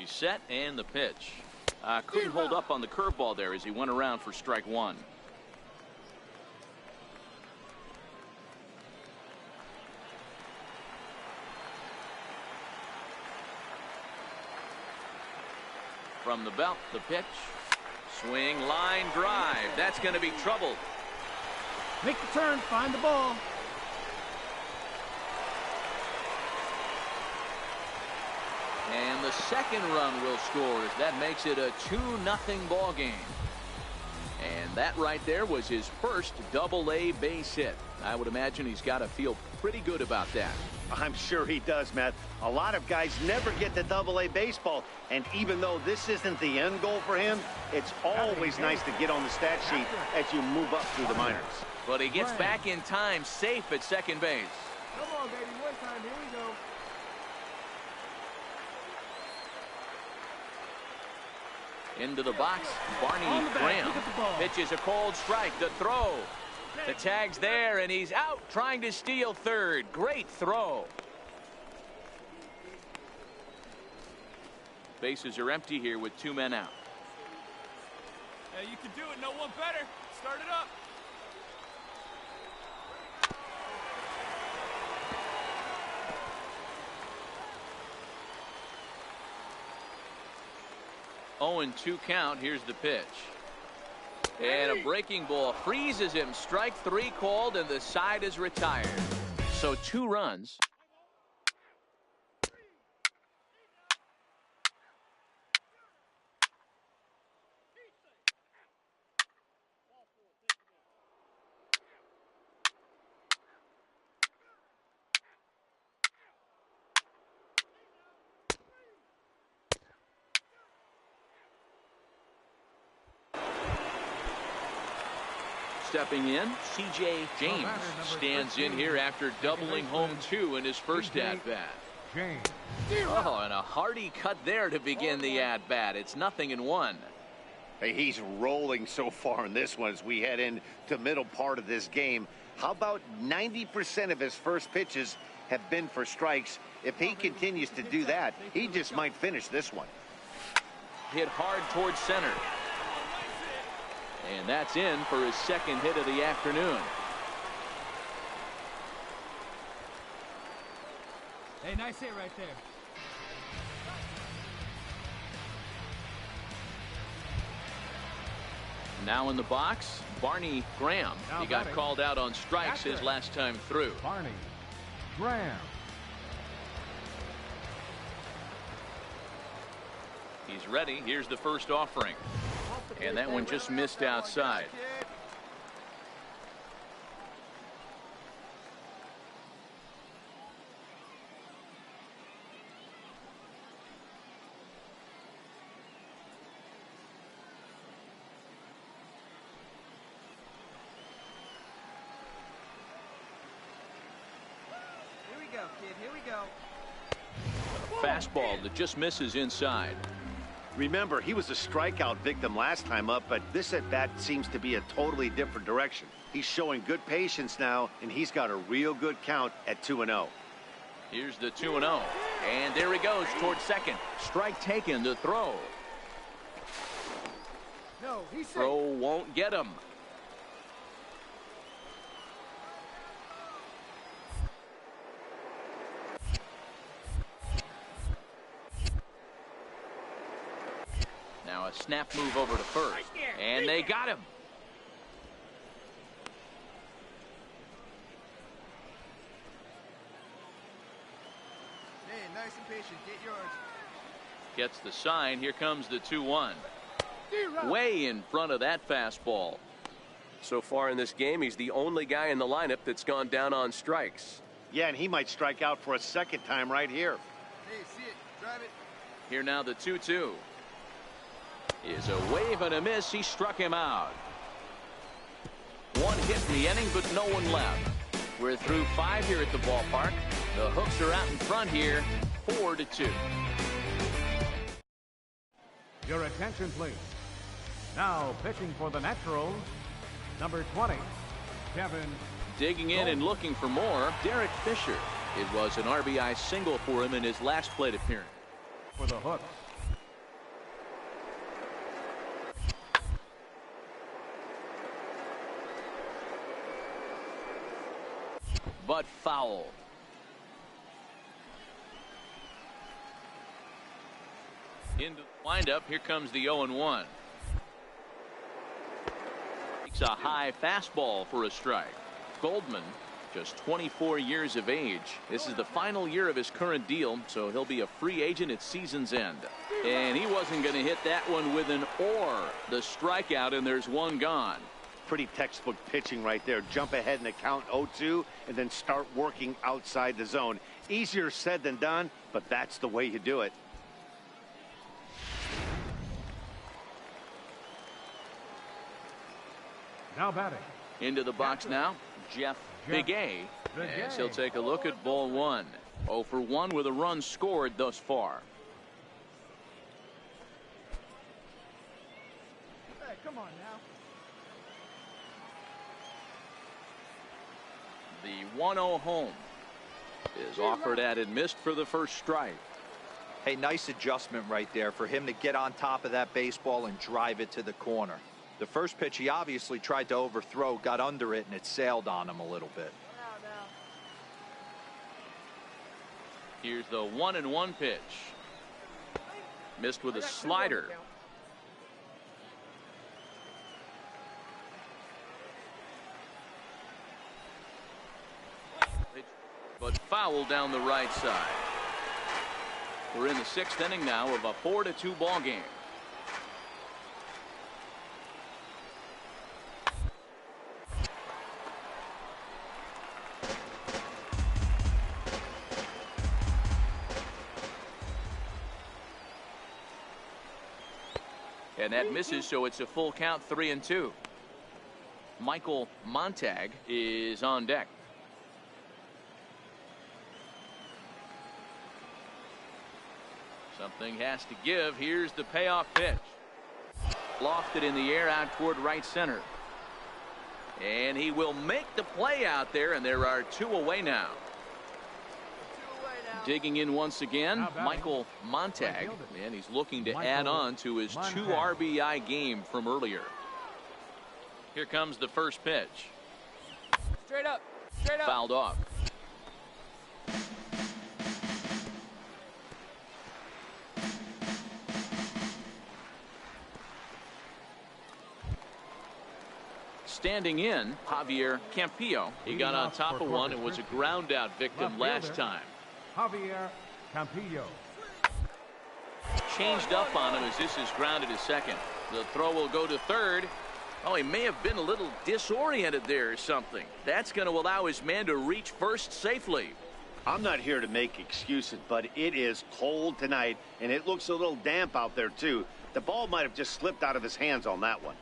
He's set and the pitch. Couldn't hold up on the curveball there as he went around for strike one. From the belt, the pitch. Swing, line, drive. That's going to be trouble. Make the turn, find the ball. And the second run will score as that makes it a 2-0 ball game. And that right there was his first double-A base hit. I would imagine he's got to feel pretty good about that. I'm sure he does, Matt. A lot of guys never get to double-A baseball, and even though this isn't the end goal for him, it's always nice to get on the stat sheet as you move up through the minors. But he gets back in time, safe at second base. Come on, baby, one time, here we go. Into the box, Barney Graham pitches a cold strike. The throw. The tag's there, and he's out trying to steal third. Great throw. Bases are empty here with 2 men out. Yeah, you can do it. No one better. Start it up. Oh, 0-2 count. Here's the pitch. And a breaking ball freezes him. Strike 3 called, and the side is retired. So 2 runs. Stepping in, C.J. James stands in here after doubling home 2 in his first at-bat. Oh, and a hearty cut there to begin the at-bat. It's 0-1. Hey, he's rolling so far in this one as we head into middle part of this game. How about 90% of his first pitches have been for strikes? If he continues to do that, he just might finish this one. Hit hard towards center. And that's in for his second hit of the afternoon. Hey, nice hit right there. Now in the box, Barney Graham. He got called out on strikes his last time through. Barney Graham. He's ready. Here's the first offering. And that one just missed outside. Here we go, kid. Here we go. Fastball that just misses inside. Remember, he was a strikeout victim last time up, but this at-bat seems to be a totally different direction. He's showing good patience now, and he's got a real good count at 2-0. Here's the 2-0. And there he goes towards second. Strike taken, the throw. No, he's Throw won't get him. Now a snap move over to first. And they got him. Hey, nice and patient. Get yours. Gets the sign. Here comes the 2-1. Way in front of that fastball. So far in this game, he's the only guy in the lineup that's gone down on strikes. Yeah, and he might strike out for a second time right here. Hey, see it. Drive it. Here now the 2-2. Is a wave and a miss. He struck him out. One hit in the inning, but no one left. We're through 5 here at the ballpark. The Hooks are out in front here, 4-2. Your attention, please. Now pitching for the Naturals, number 20, Kevin. Digging in and looking for more, Derek Fisher. It was an RBI single for him in his last plate appearance. For the Hooks, but foul. Into the windup. Here comes the 0-1. It's a high fastball for a strike. Goldman, just 24 years of age. This is the final year of his current deal, so he'll be a free agent at season's end. And he wasn't going to hit that one with an or. The strikeout, and there's one gone. Pretty textbook pitching right there. Jump ahead in the count 0-2 and then start working outside the zone. Easier said than done, but that's the way you do it. Now batting. Into the box now, Jeff Big A. As he'll take a look at ball one. 0 for 1 with a run scored thus far. Hey, come on now. The 1-0 home is offered at and missed for the first strike. Hey, nice adjustment right there for him to get on top of that baseball and drive it to the corner. The first pitch he obviously tried to overthrow, got under it, and it sailed on him a little bit. Here's the 1-1 pitch. Missed with a slider. But foul down the right side. We're in the 6th inning now of a 4-2 ball game. And that misses, so it's a full count, 3-2. Michael Montag is on deck. Something has to give. Here's the payoff pitch. Lofted in the air out toward right center. And he will make the play out there, and there are 2 away now. Digging in once again, Michael Montag, and he's looking to add on to his 2 RBI game from earlier. Here comes the first pitch. Straight up. Straight up. Fouled off. Standing in, Javier Campillo. He got on top of one and was a ground out victim last time. Javier Campillo. Changed up on him as this is grounded to second. The throw will go to third. Oh, he may have been a little disoriented there or something. That's going to allow his man to reach first safely. I'm not here to make excuses, but it is cold tonight, and it looks a little damp out there, too. The ball might have just slipped out of his hands on that one.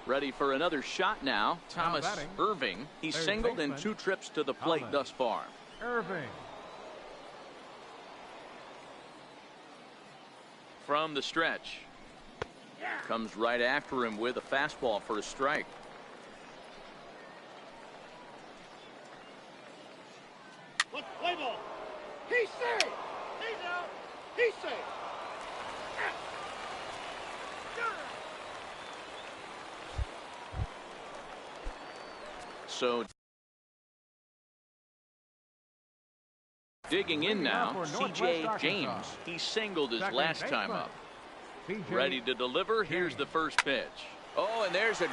Ready for another shot now. Thomas Irving. He's singled in 2 trips to the plate thus far. Irving. From the stretch. Comes right after him with a fastball for a strike. Play ball. He's safe. He's out. He's safe. So digging in now, C.J. James. He singled his last time up. Ready to deliver. Here's the first pitch. Oh, and there's a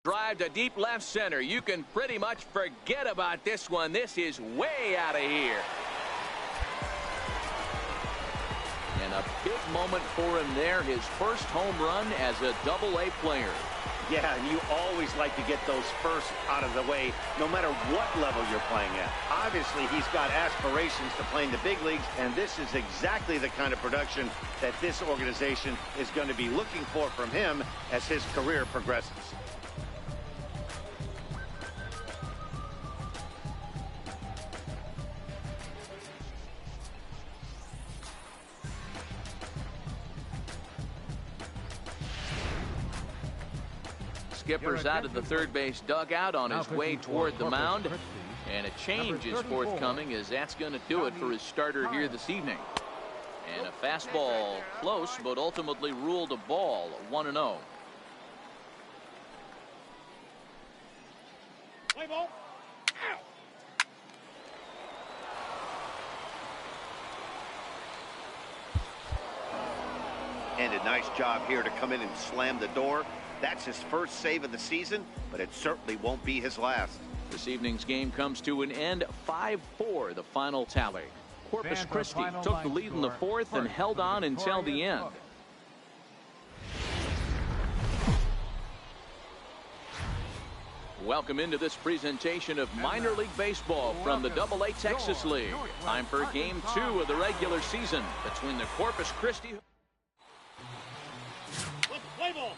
Drive to deep left center. You can pretty much forget about this one. This is way out of here. And a big moment for him there. His first home run as a Double-A player. Yeah, and you always like to get those first out of the way, no matter what level you're playing at. Obviously, he's got aspirations to play in the big leagues, and this is exactly the kind of production that this organization is going to be looking for from him as his career progresses. Skipper's out of the third base dugout on his way toward the mound. And a change is forthcoming, as that's going to do it for his starter here this evening. And a fastball close, but ultimately ruled a ball, 1-0. Play ball. Out. And a nice job here to come in and slam the door. That's his first save of the season, but it certainly won't be his last. This evening's game comes to an end, 5-4, the final tally. Corpus Christi took the lead in the fourth and held on until the end. Welcome into this presentation of minor league baseball from the Double-A Texas League. Time for Game 2 of the regular season between the Corpus Christi. Let's play ball.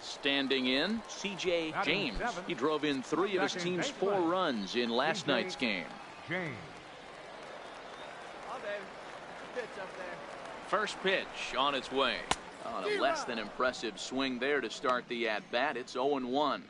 Standing in, C.J. James. He drove in 3 of his team's 4 runs in last night's game. James. First pitch on its way. On a less than impressive swing there to start the at-bat. It's 0-1.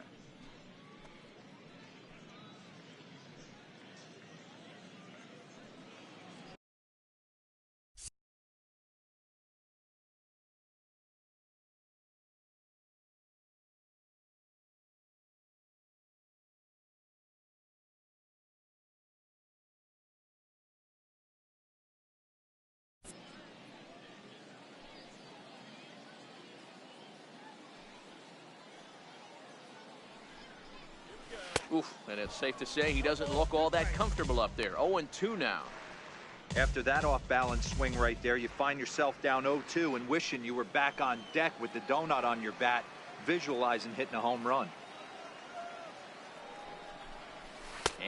Oof, and it's safe to say he doesn't look all that comfortable up there. 0-2 now. After that off-balance swing right there, you find yourself down 0-2 and wishing you were back on deck with the donut on your bat, visualizing hitting a home run.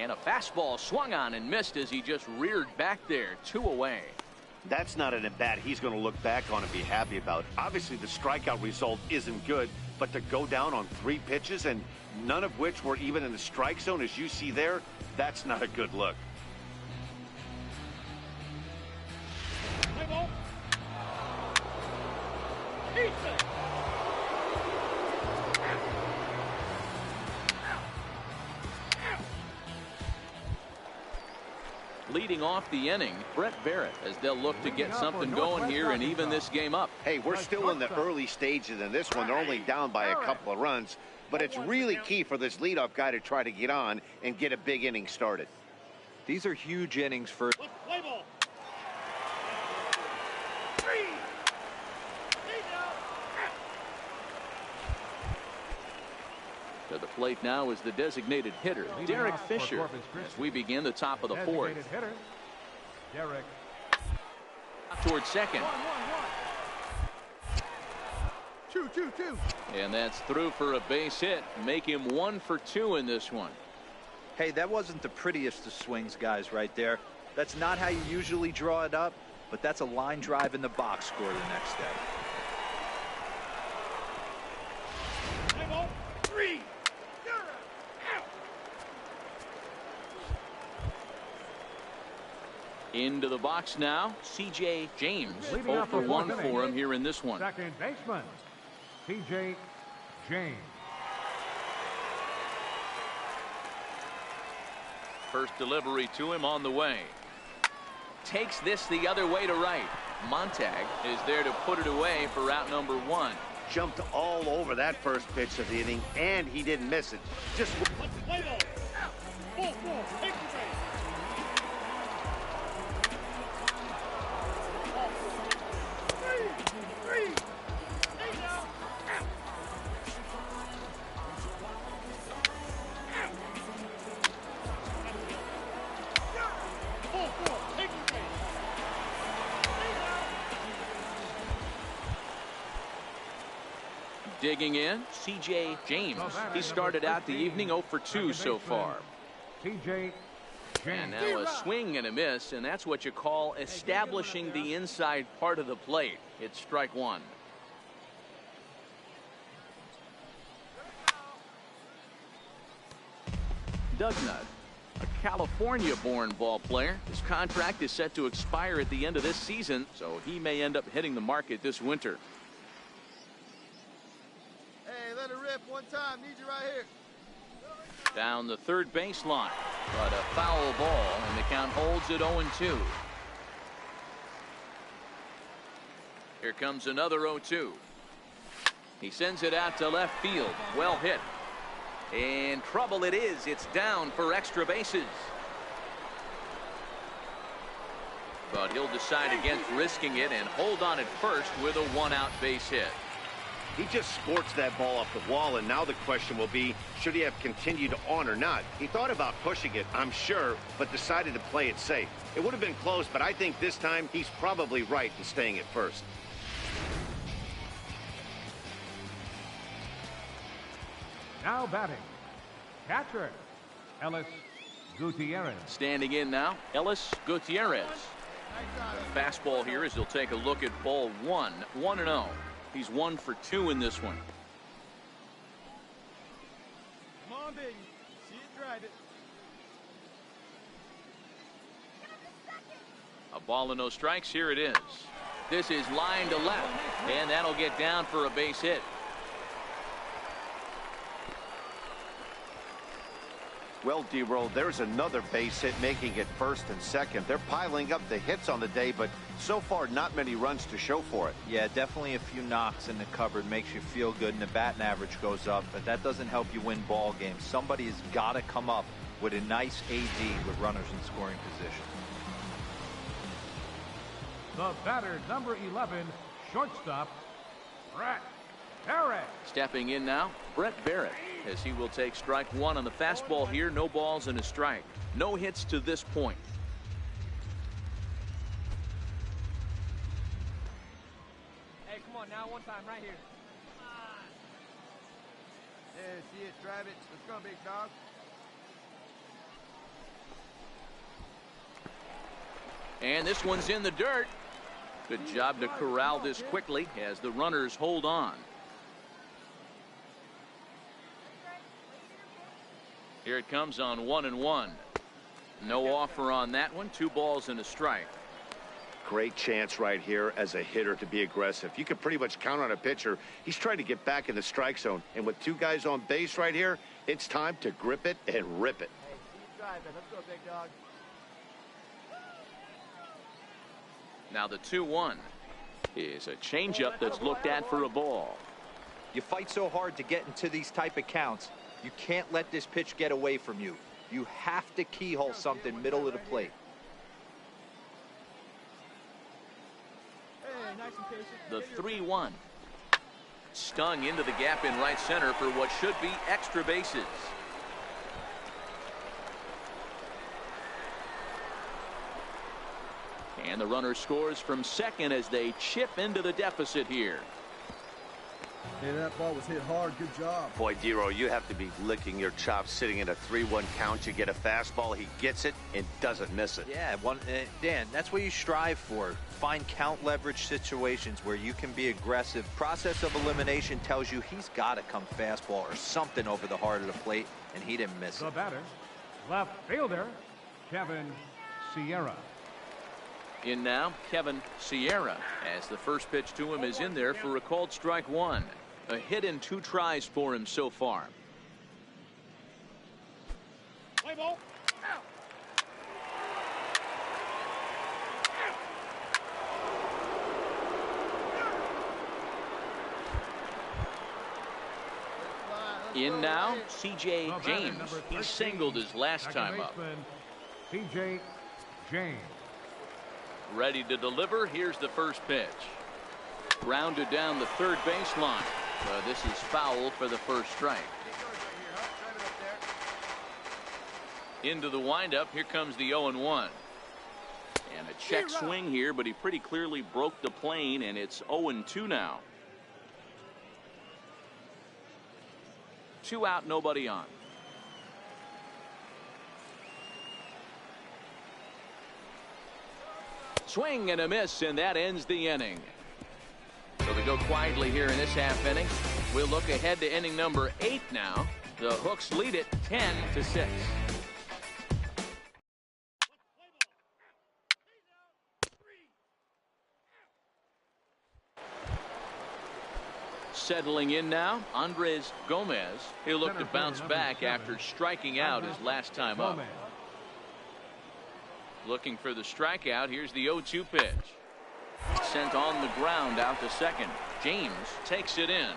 And a fastball swung on and missed as he just reared back there. 2 away. That's not an at-bat he's going to look back on and be happy about. Obviously, the strikeout result isn't good, but to go down on 3 pitches and none of which were even in the strike zone, as you see there, that's not a good look. Play ball. He's safe. Leading off the inning, Brett Barrett, as they'll look to get something going here and even this game up. Hey, we're still in the early stages in this one. They're only down by a couple of runs, but it's really key for this leadoff guy to try to get on and get a big inning started. These are huge innings for... Let's play ball. 3. He's out. To the plate now is the designated hitter, Derek Fisher, as we begin the top of the fourth. Hitter, Derek. Towards second. 2-2-2. And that's through for a base hit. Make him 1 for 2 in this one. Hey, that wasn't the prettiest of swings, guys, right there. That's not how you usually draw it up, but that's a line drive in the box score the next day. Play ball. 3. Into the box now, C.J. James. Leading 0 off for the 1 fourth for him inning, here in this one. Second baseman, C.J. James. First delivery to him on the way. Takes this the other way to right. Montag is there to put it away for out number 1. Jumped all over that first pitch of the inning, and he didn't miss it. Just Play ball. Ball four. Take the base. Ball four. Three. Hey now. Out. Ball four. Take the base. Digging in, C.J. James. He started out the evening 0 for 2 so far. C.J. And James. now a swing and a miss, and that's what you call establishing the inside part of the plate. It's strike 1. Doug Nutt, a California-born ball player. His contract is set to expire at the end of this season, so he may end up hitting the market this winter. Hey, let it rip one time. Need you right here. Down the third baseline, but a foul ball, and the count holds at 0-2. Here comes another 0-2. He sends it out to left field. Well hit. In trouble it is. It's down for extra bases. But he'll decide against risking it and hold on at first with a 1-out base hit. he just scorched that ball off the wall, and now the question will be, should he have continued on or not? He thought about pushing it, I'm sure, but decided to play it safe. It would have been close, but I think this time he's probably right in staying at first. Now batting, catcher, Ellis Gutierrez. Standing in now, Ellis Gutierrez. The fastball here as he'll take a look at ball one. 1-0. He's 1 for 2 in this one. Come on, baby. See it, drive it. A ball and no strikes. Here it is. This is line to left, and that'll get down for a base hit. Well, D-Roll, there's another base hit, making it first and second. They're piling up the hits on the day, but so far not many runs to show for it. Yeah, definitely a few knocks in the cupboard makes you feel good, and the batting average goes up, but that doesn't help you win ball games. Somebody has got to come up with a nice AD with runners in scoring position. The batter, number 11, shortstop, Brett Barrett. Stepping in now, Brett Barrett, as he will take strike one on the fastball here. No balls and a strike. No hits to this point. Hey, come on now, one time right here. Yeah, see it, drive it. Let's go, big dog. And this one's in the dirt. Good job to corral this quickly as the runners hold on. Here it comes on 1-1. No offer on that one. 2 balls and a strike. Great chance right here as a hitter to be aggressive. You can pretty much count on a pitcher. He's trying to get back in the strike zone. And with 2 guys on base right here, it's time to grip it and rip it. Hey, see it, drive it. Let's go, big dog. Now the 2-1 is a changeup that's looked at for a ball. You fight so hard to get into these type of counts. You can't let this pitch get away from you. You have to keyhole something middle of the plate. Hey, nice and patient. The 3-1 stung into the gap in right center for what should be extra bases. And the runner scores from second as they chip into the deficit here. Hey, that ball was hit hard. Good job. Boy, Dero, you have to be licking your chops sitting in a 3-1 count. You get a fastball, he gets it and doesn't miss it. Yeah, Dan, that's what you strive for. Find count leverage situations where you can be aggressive. Process of elimination tells you he's got to come fastball or something over the heart of the plate, and he didn't miss The it. batter, left fielder, Kevin Sierra. In now, Kevin Sierra, as the first pitch to him is in there for a called strike 1. A hit in 2 tries for him so far. Play ball. Out. In now, C.J. James. He singled his last time up. C.J. James. Ready to deliver. Here's the first pitch. Grounded down the third baseline. This is foul for the first strike. Into the windup. Here comes the 0-1. And a check swing here, but he pretty clearly broke the plane, and it's 0-2 now. 2 out, nobody on. Swing and a miss, and that ends the inning. So to go quietly here in this half inning, we'll look ahead to inning number 8 now. The Hooks lead it 10-6. Settling in now, Andres Gomez. He'll look to bounce back after striking out his last time up. Looking for the strikeout. Here's the 0-2 pitch. Sent on the ground out to second. James takes it in,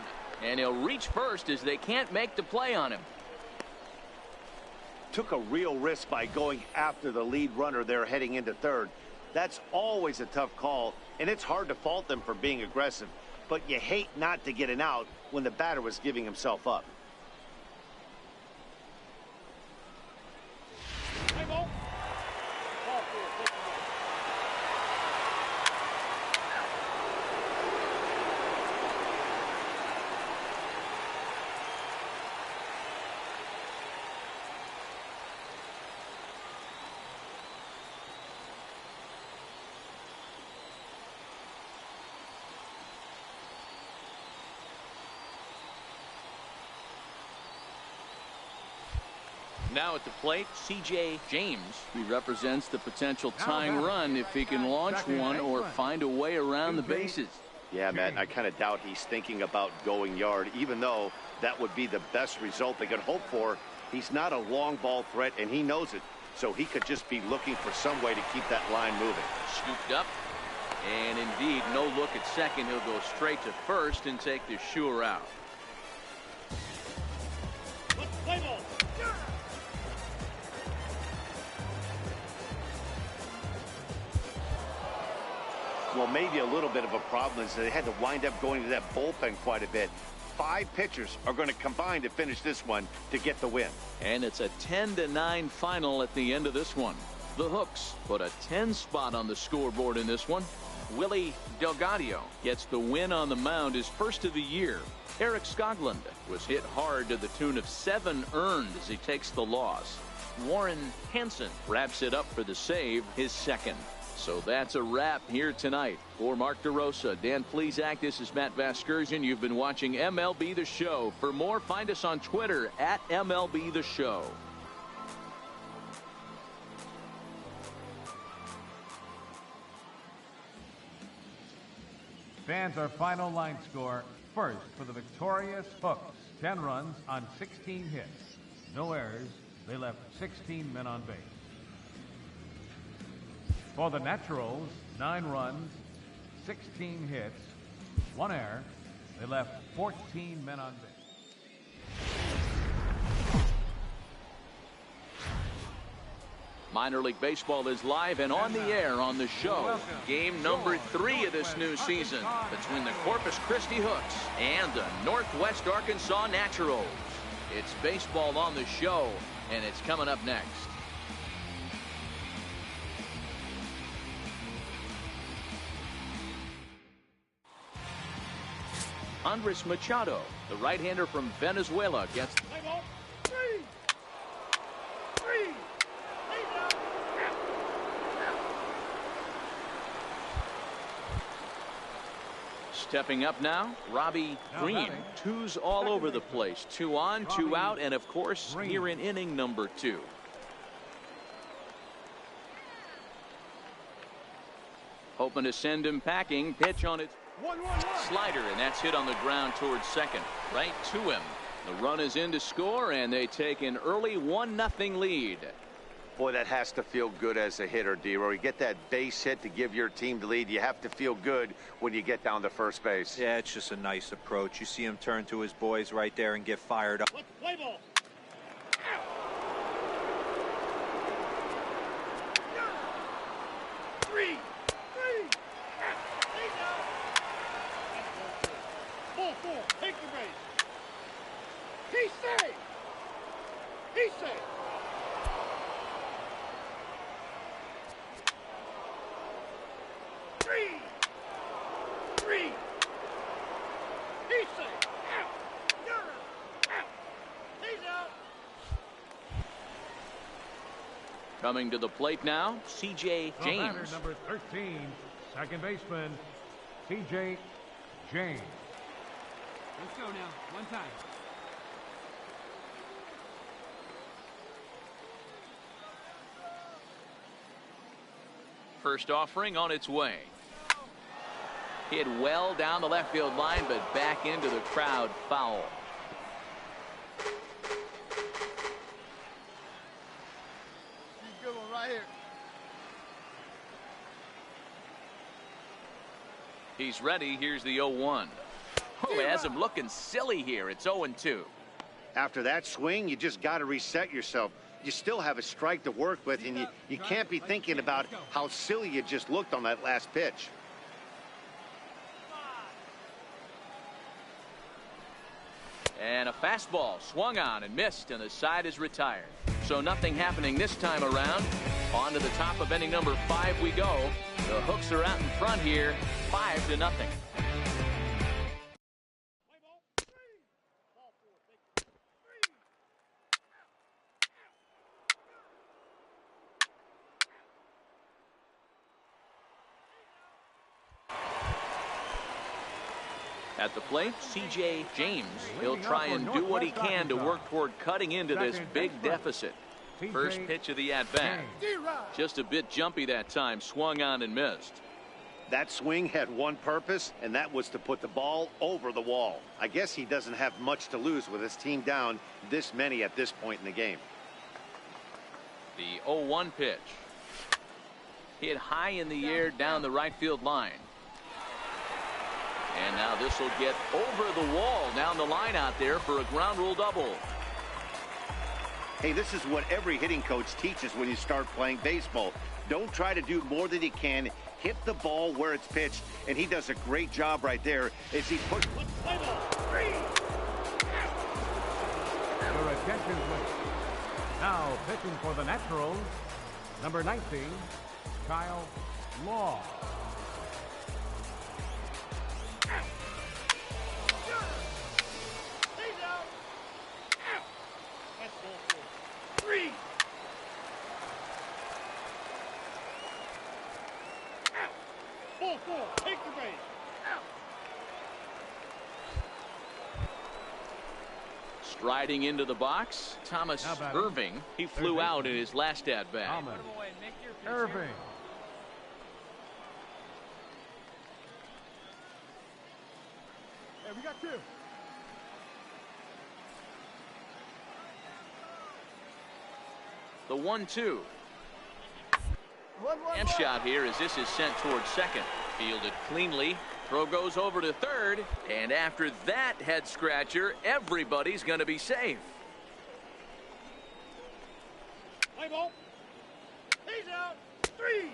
and he'll reach first as they can't make the play on him. Took a real risk by going after the lead runner there heading into third. That's always a tough call, and it's hard to fault them for being aggressive. But you hate not to get an out when the batter was giving himself up. Now at the plate, C.J. James. He represents the potential tying run if he can launch one or find a way around the bases. Yeah, Matt, I kind of doubt he's thinking about going yard, even though that would be the best result they could hope for. He's not a long ball threat, and he knows it. So he could just be looking for some way to keep that line moving. Scooped up. And indeed, no look at second. He'll go straight to first and take the sure out. Well, maybe a little bit of a problem is they had to wind up going to that bullpen quite a bit. 5 pitchers are going to combine to finish this one to get the win. And it's a 10-9 final at the end of this one. The Hooks put a 10 spot on the scoreboard in this one. Willie Delgado gets the win on the mound, his first of the year. Eric Skoglund was hit hard to the tune of 7 earned as he takes the loss. Warren Hansen wraps it up for the save, his second. So that's a wrap here tonight. For Mark DeRosa, Dan Plesac, this is Matt Vasgersian. You've been watching MLB The Show. For more, find us on Twitter at MLB The Show. Fans, our final line score. First for the victorious Hooks. 10 runs on 16 hits. No errors. They left 16 men on base. For the Naturals, 9 runs, 16 hits, 1 error. They left 14 men on base. Minor League Baseball is live and on the air on the show. Game number 3 of this new season between the Corpus Christi Hooks and the Northwest Arkansas Naturals. It's baseball on the show, and it's coming up next. Andres Machado, the right-hander from Venezuela, gets stepping up now, Robbie Green. 2s all over the place. 2 on, 2 out, and of course here in inning number 2. Hoping to send him packing. Pitch on its slider, and that's hit on the ground towards second, right to him. The run is in to score, and they take an early 1-0 lead. Boy, that has to feel good as a hitter, D-Roy. You get that base hit to give your team the lead. You have to feel good when you get down to first base. Yeah, it's just a nice approach. You see him turn to his boys right there and get fired up. Let's play ball. Three. Ball four. Take the base. He's safe. He's safe. Three. He's safe. Out. You're out. He's out. Coming to the plate now, C.J. The James. batter, number 13, second baseman, C.J. James. Let's go now. One time. First offering on its way. Hit well down the left field line, but back into the crowd, foul. Good one right here. He's ready. Here's the 0-1. Oh, he has him looking silly here. It's 0-2. After that swing, you just got to reset yourself. You still have a strike to work with, and you can't be thinking about how silly you just looked on that last pitch. And a fastball swung on and missed, and the side is retired. So nothing happening this time around. On to the top of inning number 5 we go. The Hooks are out in front here, 5-0. At the plate, C.J. James. He'll try and do what he can to work toward cutting into this big deficit. First pitch of the at-bat. Just a bit jumpy that time, swung on and missed. That swing had one purpose, and that was to put the ball over the wall. I guess he doesn't have much to lose with his team down this many at this point in the game. The 0-1 pitch. Hit high in the air down the right field line. And now this will get over the wall down the line out there for a ground rule double. Hey, this is what every hitting coach teaches when you start playing baseball. Don't try to do more than you can. Hit the ball where it's pitched, and he does a great job right there as he puts. Let's play ball. Three. Your attention, please. Now pitching for the Naturals, number 19, Kyle Law. He's out. Out. That's ball four. Three. Out. Ball four. Take the base. Out. Striding into the box, Thomas Irving. He flew out in his last at-bat. Thomas Irving. Hey, we got two. The 1-2. One. And shot here as this is sent towards second. Fielded cleanly. Throw goes over to third. And after that head scratcher, everybody's going to be safe. Play ball. He's out. Three.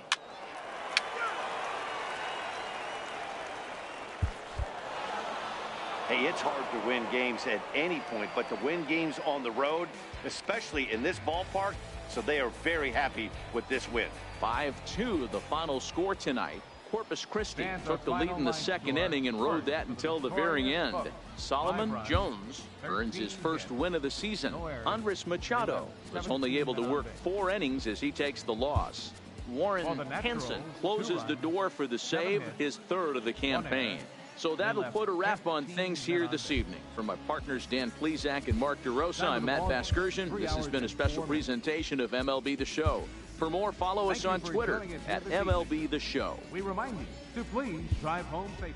Hey, it's hard to win games at any point, but to win games on the road, especially in this ballpark, so they are very happy with this win. 5-2 the final score tonight. Corpus Christi took the lead in the second inning and rode that until the very end. Solomon Jones earns his first win of the season. Andres Machado was only able to work 4 innings as he takes the loss. Warren Henson closes the door for the save, his 3rd of the campaign. So that'll put a wrap on things here this evening. For my partners Dan Plesac and Mark DeRosa, I'm Matt Vasgersian. This has been a special presentation of MLB The Show. For more, follow us on Twitter at MLB The Show. We remind you to please drive home safely.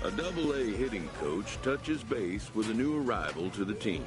A Double-A hitting coach touches base with a new arrival to the team.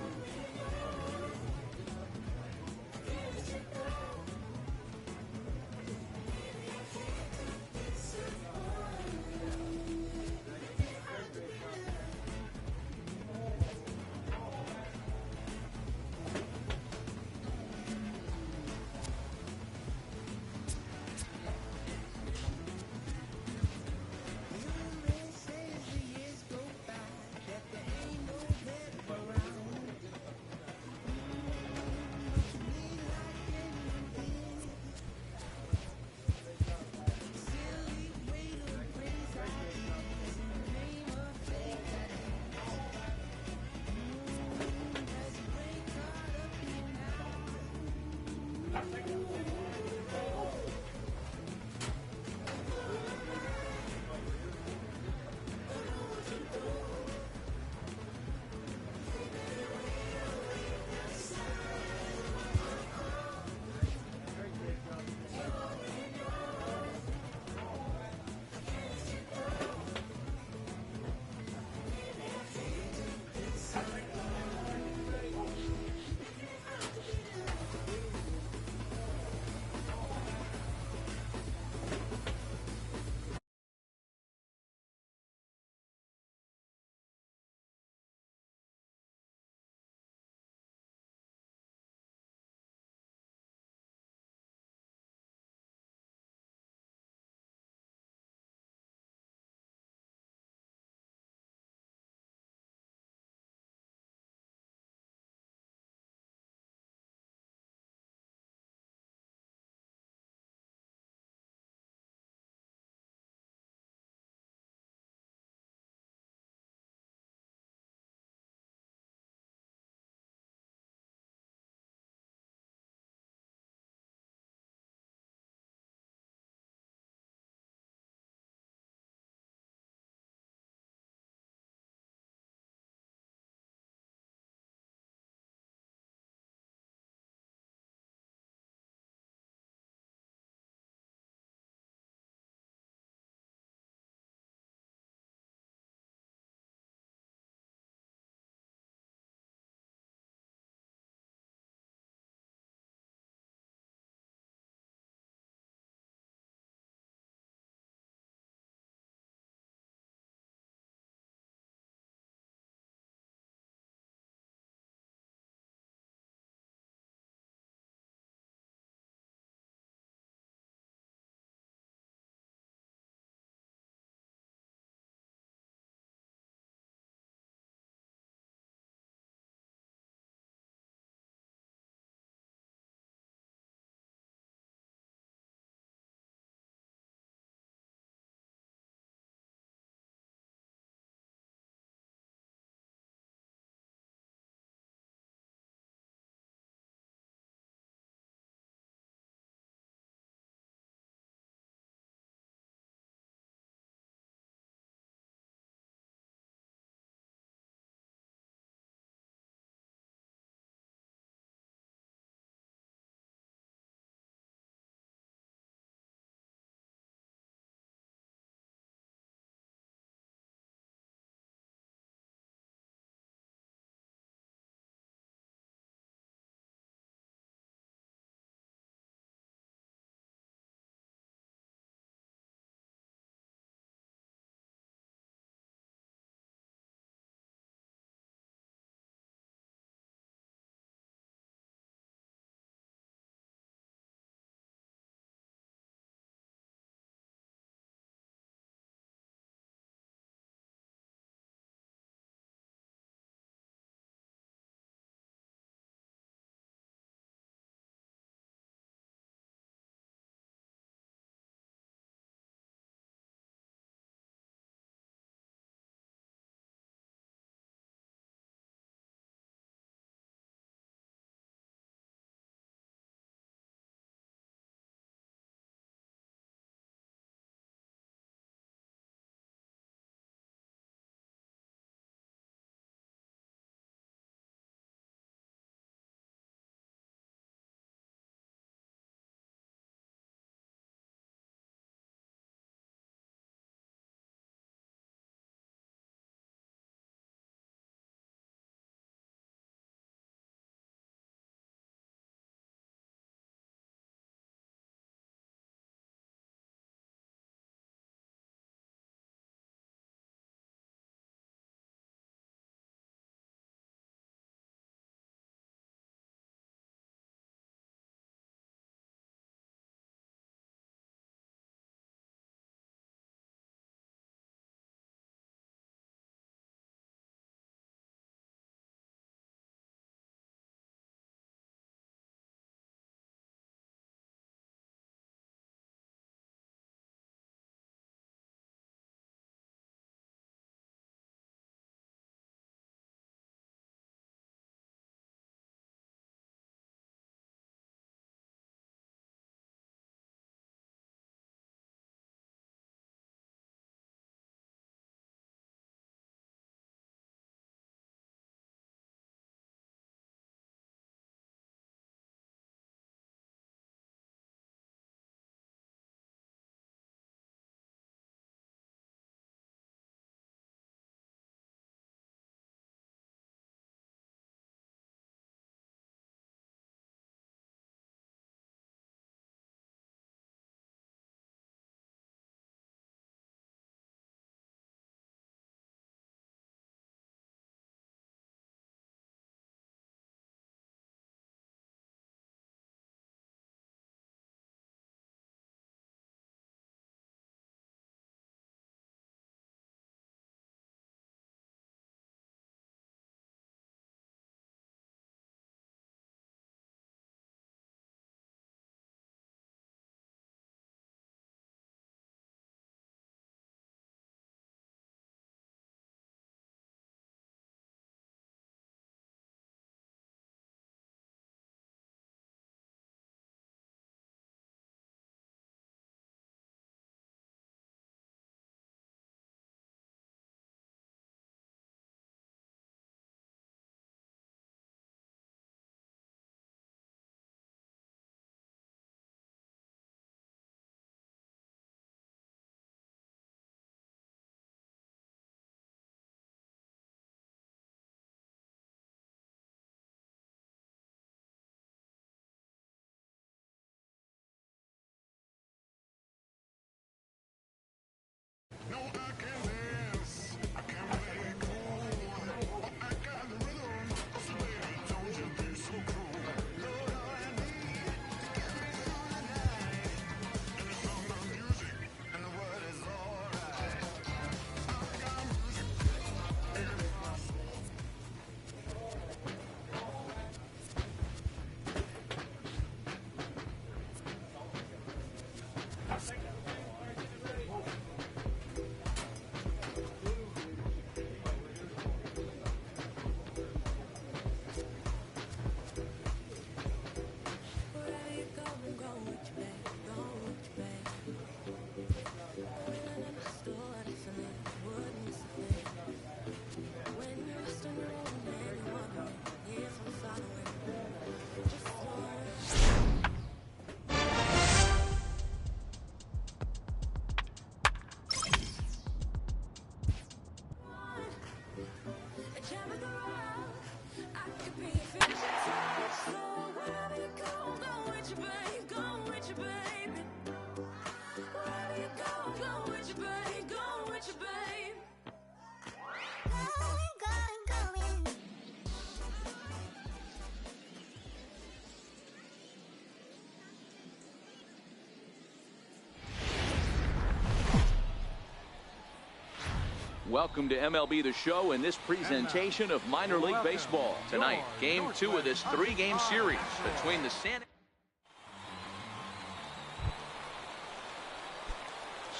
Welcome to MLB The Show in this presentation of minor league baseball. Tonight, game 2 of this 3-game series between the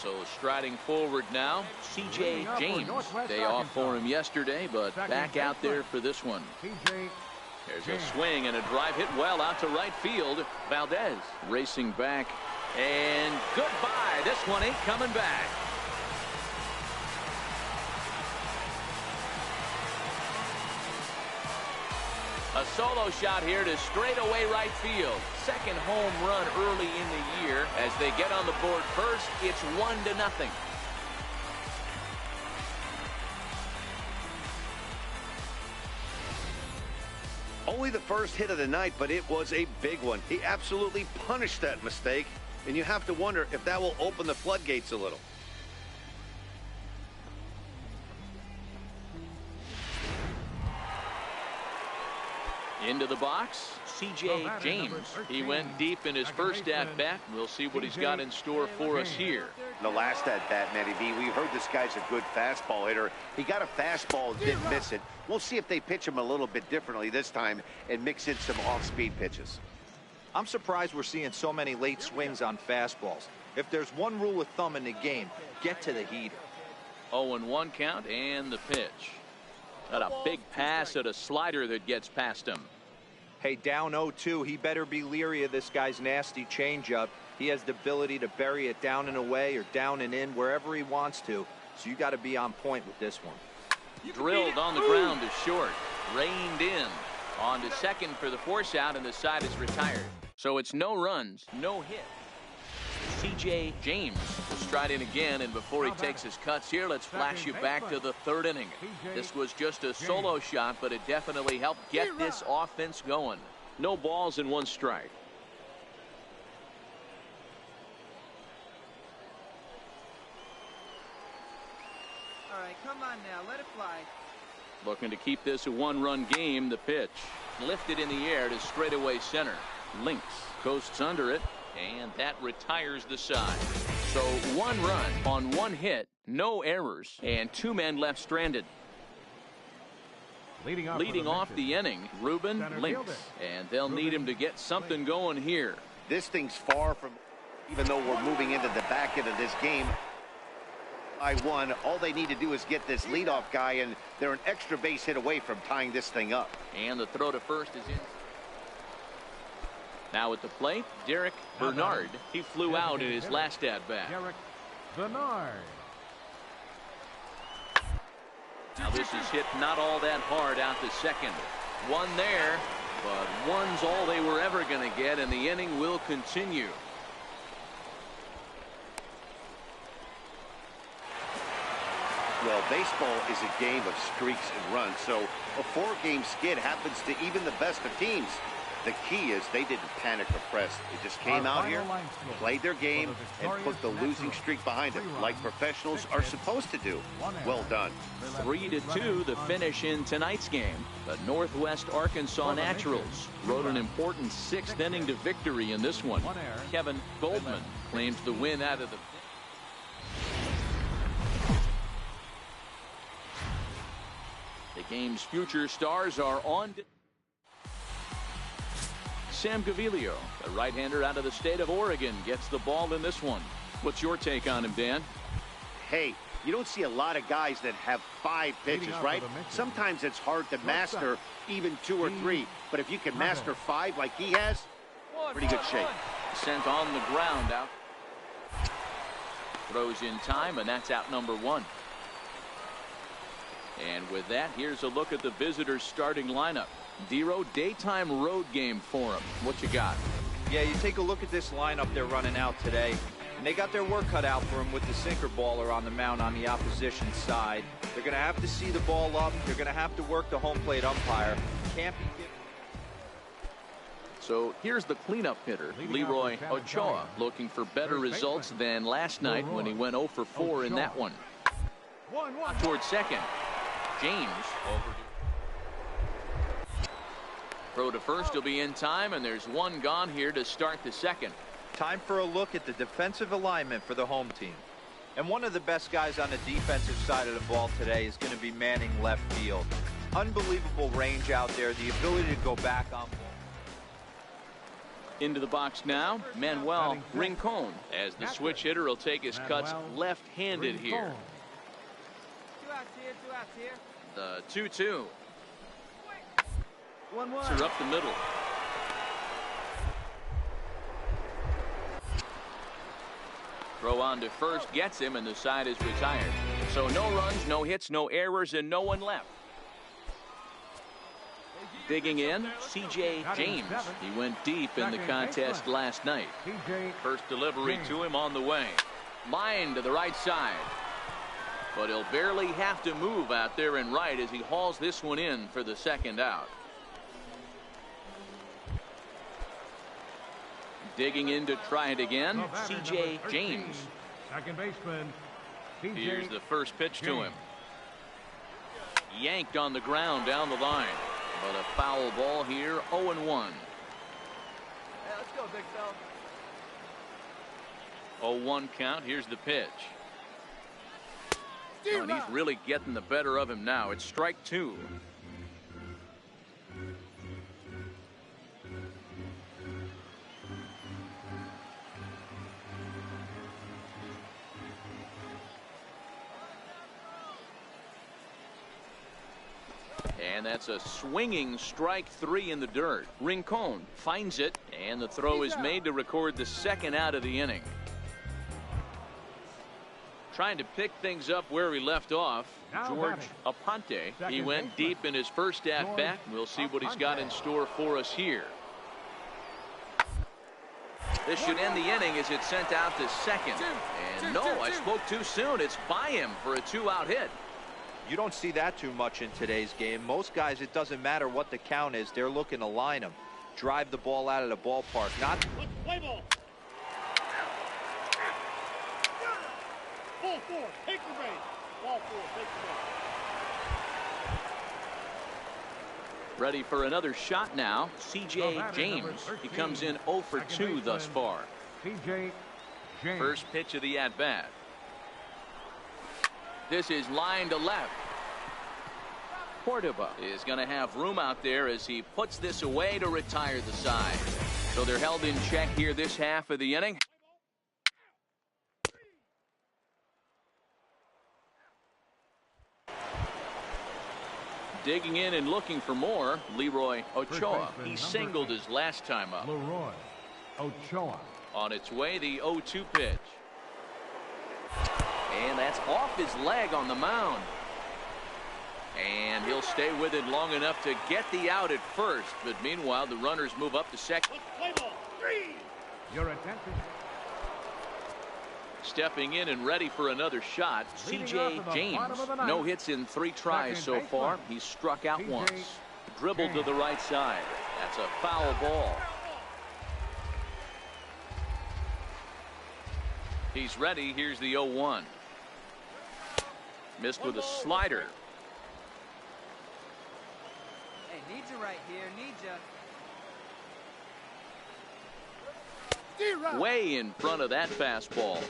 So striding forward now, C.J. James. Day off for him yesterday, but back out there for this one. There's a swing and a drive hit well out to right field. Valdez racing back, and goodbye. This one ain't coming back. A solo shot here to straightaway right field. Second home run early in the year. As they get on the board first, it's 1-0. Only the first hit of the night, but it was a big one. He absolutely punished that mistake, and you have to wonder if that will open the floodgates a little. Into the box, C.J. James. He went deep in his first at-bat. We'll see what he's got in store for us here. The last at-bat, Matty B, we heard this guy's a good fastball hitter. He got a fastball and didn't miss it. We'll see if they pitch him a little bit differently this time and mix in some off-speed pitches. I'm surprised we're seeing so many late swings on fastballs. If there's one rule of thumb in the game, get to the heater. 0-1 count and the pitch. Got a big pass at a slider that gets past him. Hey, down 0-2, he better be leery of this guy's nasty changeup. He has the ability to bury it down and away or down and in wherever he wants to. So you got to be on point with this one. Drilled on the ground to short. Reined in. On to second for the force out, and the side is retired. So it's no runs, no hit. C.J. James will stride in again, and before he takes his cuts here, let's flash you back to the 3rd inning. This was just a solo shot, but it definitely helped get this offense going. No balls and 1 strike. All right, come on now, let it fly. Looking to keep this a 1-run game. The pitch lifted in the air to straightaway center. Links coasts under it, and that retires the side. So 1 run on 1 hit, no errors, and 2 men left stranded. Leading off the inning, Ruben Links, and they'll need him to get something going here. This thing's far from, even though we're moving into the back end of this game, by 1, all they need to do is get this leadoff guy, and they're an extra base hit away from tying this thing up. And the throw to first is in. Now at the plate, Derek Bernard. He flew out in his last at-bat. Derek Bernard. Now this is hit not all that hard out to second. 1 there, but 1's all they were ever going to get, and the inning will continue. Well, baseball is a game of streaks and runs, so a 4-game skid happens to even the best of teams. The key is they didn't panic or press. They just came out here, played their game, and put the losing streak behind them, like professionals are supposed to do. Well done. 3-2 the finish in tonight's game. The Northwest Arkansas Naturals rode an important 6th inning to victory in this one. Kevin Goldman claims the win out of the... The game's future stars are on. Sam Gaviglio, the right-hander out of the state of Oregon, gets the ball in this one. What's your take on him, Dan? Hey, you don't see a lot of guys that have 5 pitches, right? Sometimes it's hard to master even 2 or 3. But if you can master 5 like he has, pretty good shape. Sent on the ground out. Throws in time, and that's out number 1. And with that, here's a look at the visitors' starting lineup. Dero, daytime road game for him. What you got? Yeah, you take a look at this lineup they're running out today, and they got their work cut out for them with the sinker baller on the mound on the opposition side. They're going to have to see the ball up. They're going to have to work the home plate umpire. Can't be given. So here's the cleanup hitter, Leroy Ochoa, looking for better results than last night when he went 0 for 4 in that one. Towards second. James over. Throw to first will be in time, and there's 1 gone here to start the second. Time for a look at the defensive alignment for the home team. And one of the best guys on the defensive side of the ball today is going to be manning left field. Unbelievable range out there, the ability to go back on ball. Into the box now, Manuel Rincon, as the switch hitter will take his cuts left-handed here. 2 outs here, 2 outs here. The 2-2. 1-1. Up the middle. Throw on to first gets him, and the side is retired. So no runs, no hits, no errors, and no one left. Digging in, C.J. James. He went deep in the contest last night. First delivery to him on the way. Line to the right side. But he'll barely have to move out there in right as he hauls this one in for the second out. Digging in to try it again, C.J. James. Second baseman. Here's the first pitch to him. Yanked on the ground down the line. But a foul ball here, 0-1. Hey, let's go, big fella. 0-1 count. Here's the pitch. And he's really getting the better of him now. It's strike 2. And that's a swinging strike 3 in the dirt. Rincon finds it, and the throw is made to record the second out of the inning. Trying to pick things up where he left off, George Aponte. He went deep in his first at-bat. We'll see what he's got in store for us here. This should end the inning as it's sent out to second. And no, I spoke too soon. It's by him for a 2-out hit. You don't see that too much in today's game. Most guys, it doesn't matter what the count is. They're looking to line them. Drive the ball out of the ballpark. Not Play ball. Ball 4, take the base. Ball 4, take the base. Ready for another shot now. C.J. James. He comes in 0 for 2 thus far. C.J. James. First pitch of the at-bat. This is line to left. Cordoba is going to have room out there as he puts this away to retire the side. So they're held in check here this half of the inning. Digging in and looking for more, Leroy Ochoa. He singled his last time up. Leroy Ochoa. On its way, the 0-2 pitch. And that's off his leg on the mound. And he'll stay with it long enough to get the out at first. But meanwhile, the runners move up to second. Play ball. 3. Your attention. Stepping in and ready for another shot, C.J. James. No hits in 3 tries so far. He's struck out once. Dribbled to the right side. That's a foul ball. He's ready. Here's the 0-1. Missed with a slider. Hey, need you right here, need you. Way in front of that fastball.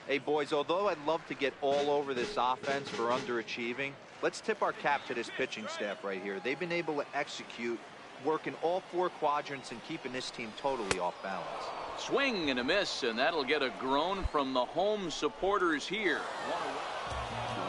Hey, boys, although I'd love to get all over this offense for underachieving, let's tip our cap to this pitching staff right here. They've been able to execute, working all 4 quadrants and keeping this team totally off balance. Swing and a miss, and that'll get a groan from the home supporters here.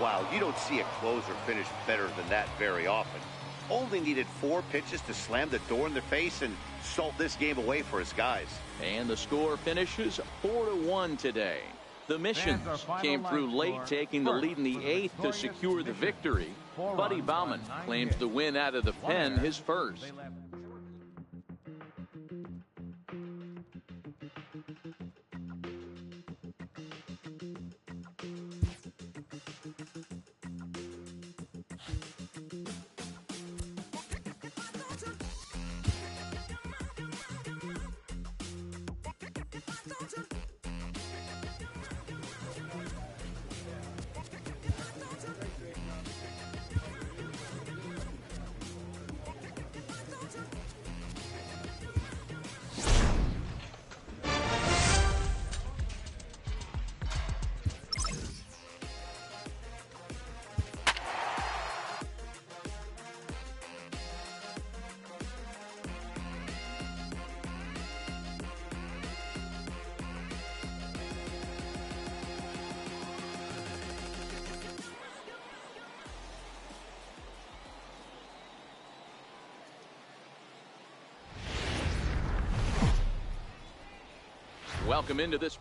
Wow, you don't see a closer finish better than that very often. Only needed 4 pitches to slam the door in their face and salt this game away for his guys. And the score finishes 4-1 today. The Missions came through late, taking the lead in the 8th to secure the victory. Buddy Bauman claims the win out of the pen, his first. Welcome into this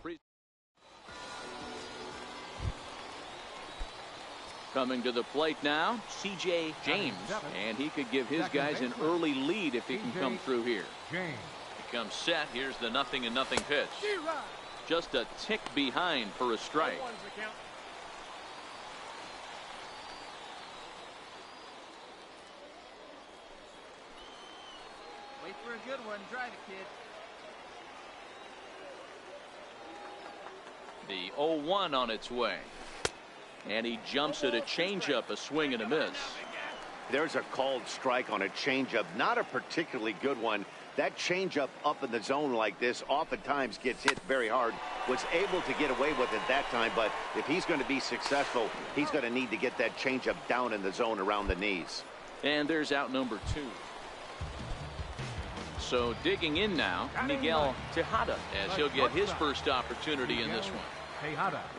coming to the plate now, C.J. James, and he could give his guys an early lead if he can come through here. He comes set. Here's the 0-0 pitch. Just a tick behind for a strike. Wait for a good one. Drive it, kid. The 0-1 on its way. And he jumps at a changeup, a swing and a miss. There's a called strike on a changeup, not a particularly good one. That changeup up in the zone like this oftentimes gets hit very hard. Was able to get away with it that time, but if he's going to be successful, he's going to need to get that changeup down in the zone around the knees. And there's out number 2. So digging in now, Miguel Tejada, as he'll get his first opportunity in this one.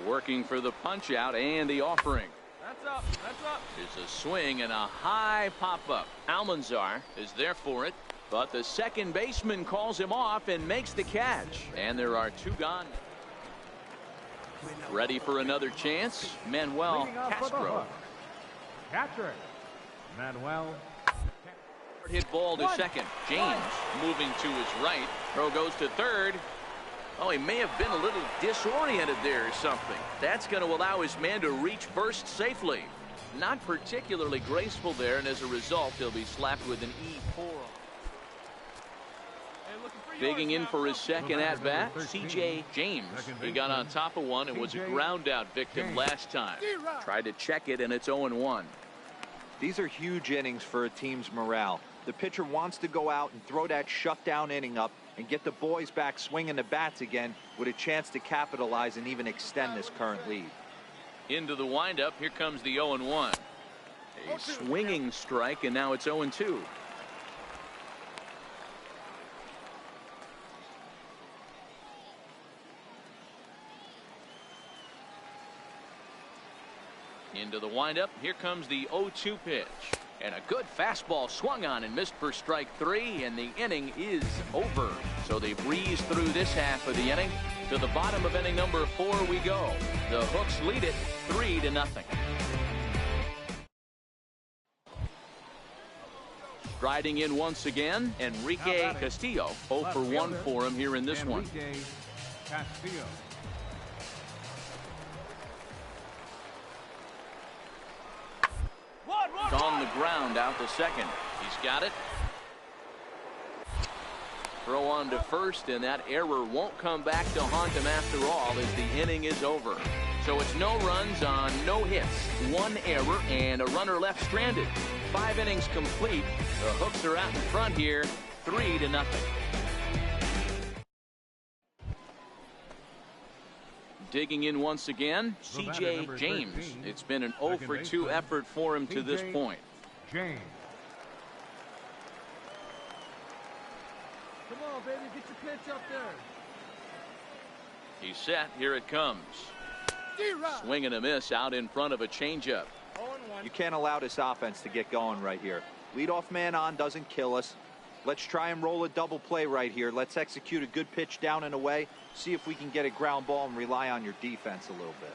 Working for the punch out and the offering. That's up. That's up. There's a swing and a high pop up. Almanzar is there for it, but the second baseman calls him off and makes the catch. And there are 2 gone. Ready for another chance, Manuel Castro. Catcher, Manuel. Hit ball to second. James moving to his right. Throw goes to third. Oh, he may have been a little disoriented there or something. That's going to allow his man to reach first safely. Not particularly graceful there, and as a result, he'll be slapped with an E4. Digging in for his second at-bat, C.J. James. He got on top of one and was a ground-out victim last time. Tried to check it, and it's 0-1. These are huge innings for a team's morale. The pitcher wants to go out and throw that shutdown inning up and get the boys back swinging the bats again with a chance to capitalize and even extend this current lead. Into the windup. Here comes the 0-1. A swinging strike, and now it's 0-2. Into the windup. Here comes the 0-2 pitch. And a good fastball swung on and missed for strike 3, and the inning is over. So they breeze through this half of the inning. To the bottom of inning number 4 we go. The Hooks lead it 3-0. Striding in once again, Enrique Castillo. 0 for 1 for him here in this one. Castillo. On the ground out to second. He's got it. Throw on to first, and that error won't come back to haunt him after all as the inning is over. So it's no runs on no hits, 1 error, and a runner left stranded. 5 innings complete. The Hooks are out in front here, 3-0. Digging in once again, C.J. James. It's been an 0 for 2 effort for him to this point. James. Come on, baby, get your pitch up there. He's set. Here it comes. Swing and a miss out in front of a changeup. You can't allow this offense to get going right here. Leadoff man on doesn't kill us. Let's try and roll a double play right here. Let's execute a good pitch down and away. See if we can get a ground ball and rely on your defense a little bit.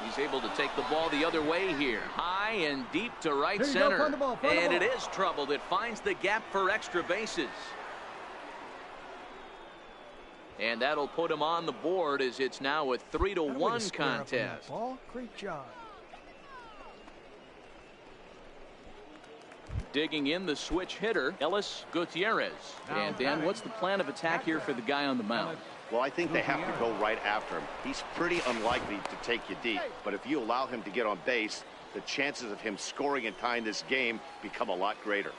He's able to take the ball the other way here. High and deep to right center. And it is trouble that finds the gap for extra bases. And that'll put him on the board as it's now a 3-1 contest. Great job. Digging in, the switch hitter, Ellis Gutierrez. And Dan, what's the plan of attack here for the guy on the mound? Well, I think they have to go right after him. He's pretty unlikely to take you deep, but if you allow him to get on base, the chances of him scoring and tying this game become a lot greater.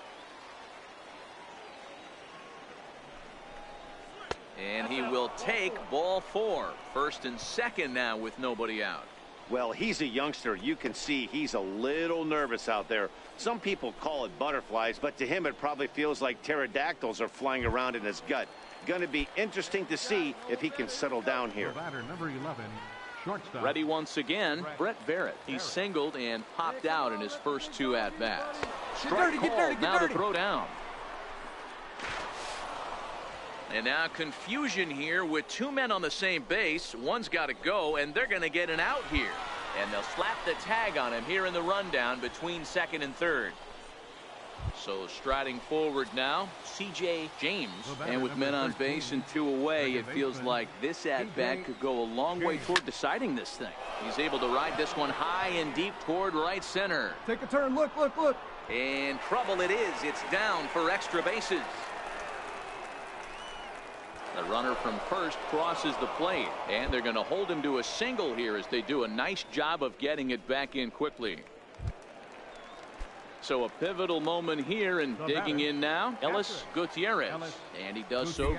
And he will take ball 4. First and second now with nobody out. Well, he's a youngster. You can see he's a little nervous out there. Some people call it butterflies, but to him it probably feels like pterodactyls are flying around in his gut. Going to be interesting to see if he can settle down here. Batter number 11, shortstop. Ready once again, Brett Barrett. He singled and popped out in his first 2 at-bats. Strike call now to throw down. And now confusion here with two men on the same base. One's got to go, and they're going to get an out here. And they'll slap the tag on him here in the rundown between second and third. So striding forward now, C.J. James. And with men on base and two away, it feels like this at-bat could go a long way toward deciding this thing. He's able to ride this one high and deep toward right center. Take a turn. Look, look, look. And trouble it is. It's down for extra bases. The runner from first crosses the plate, and they're going to hold him to a single here as they do a nice job of getting it back in quickly. So a pivotal moment here, and digging in now, Ellis Gutierrez. And he does so.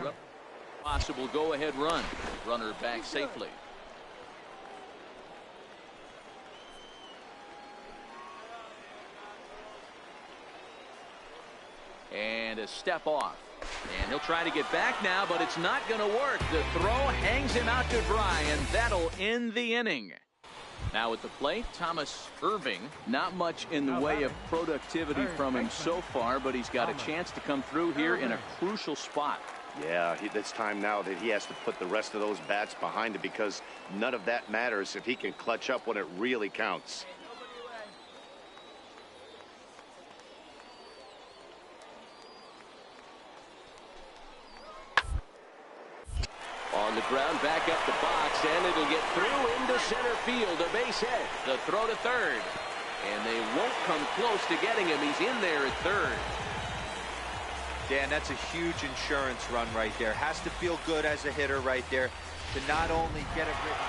Possible go-ahead run. Runner back safely. And a step off. And he'll try to get back now, but it's not going to work. The throw hangs him out to dry, and that'll end the inning. Now at the plate, Thomas Irving. Not much in the way of productivity from him so far, but he's got a chance to come through here in a crucial spot. Yeah, it's time now that he has to put the rest of those bats behind him, because none of that matters if he can clutch up when it really counts. On the ground, back up the box, and it'll get through into center field. A base hit. The throw to third. And they won't come close to getting him. He's in there at third. Dan, that's a huge insurance run right there. Has to feel good as a hitter right there to not only get it written.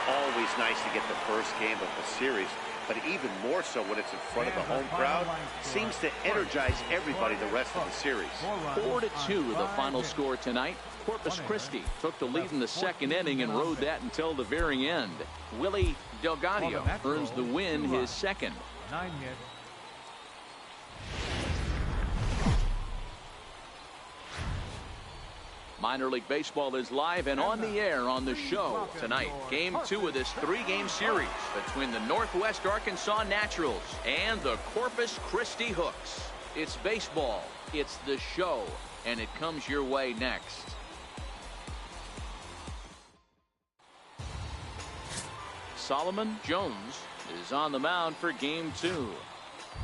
Always nice to get the first game of the series, but even more so when it's in front of the home crowd. Seems to energize everybody the rest of the series. 4-2 the final score tonight. Corpus Christi took the lead in the second inning and rode that until the very end. Willie Delgado earns the win, his second. 9 hits. Minor League Baseball is live and on the air on the show tonight. Game 2 of this 3-game series between the Northwest Arkansas Naturals and the Corpus Christi Hooks. It's baseball, it's the show, and it comes your way next. Solomon Jones is on the mound for game 2.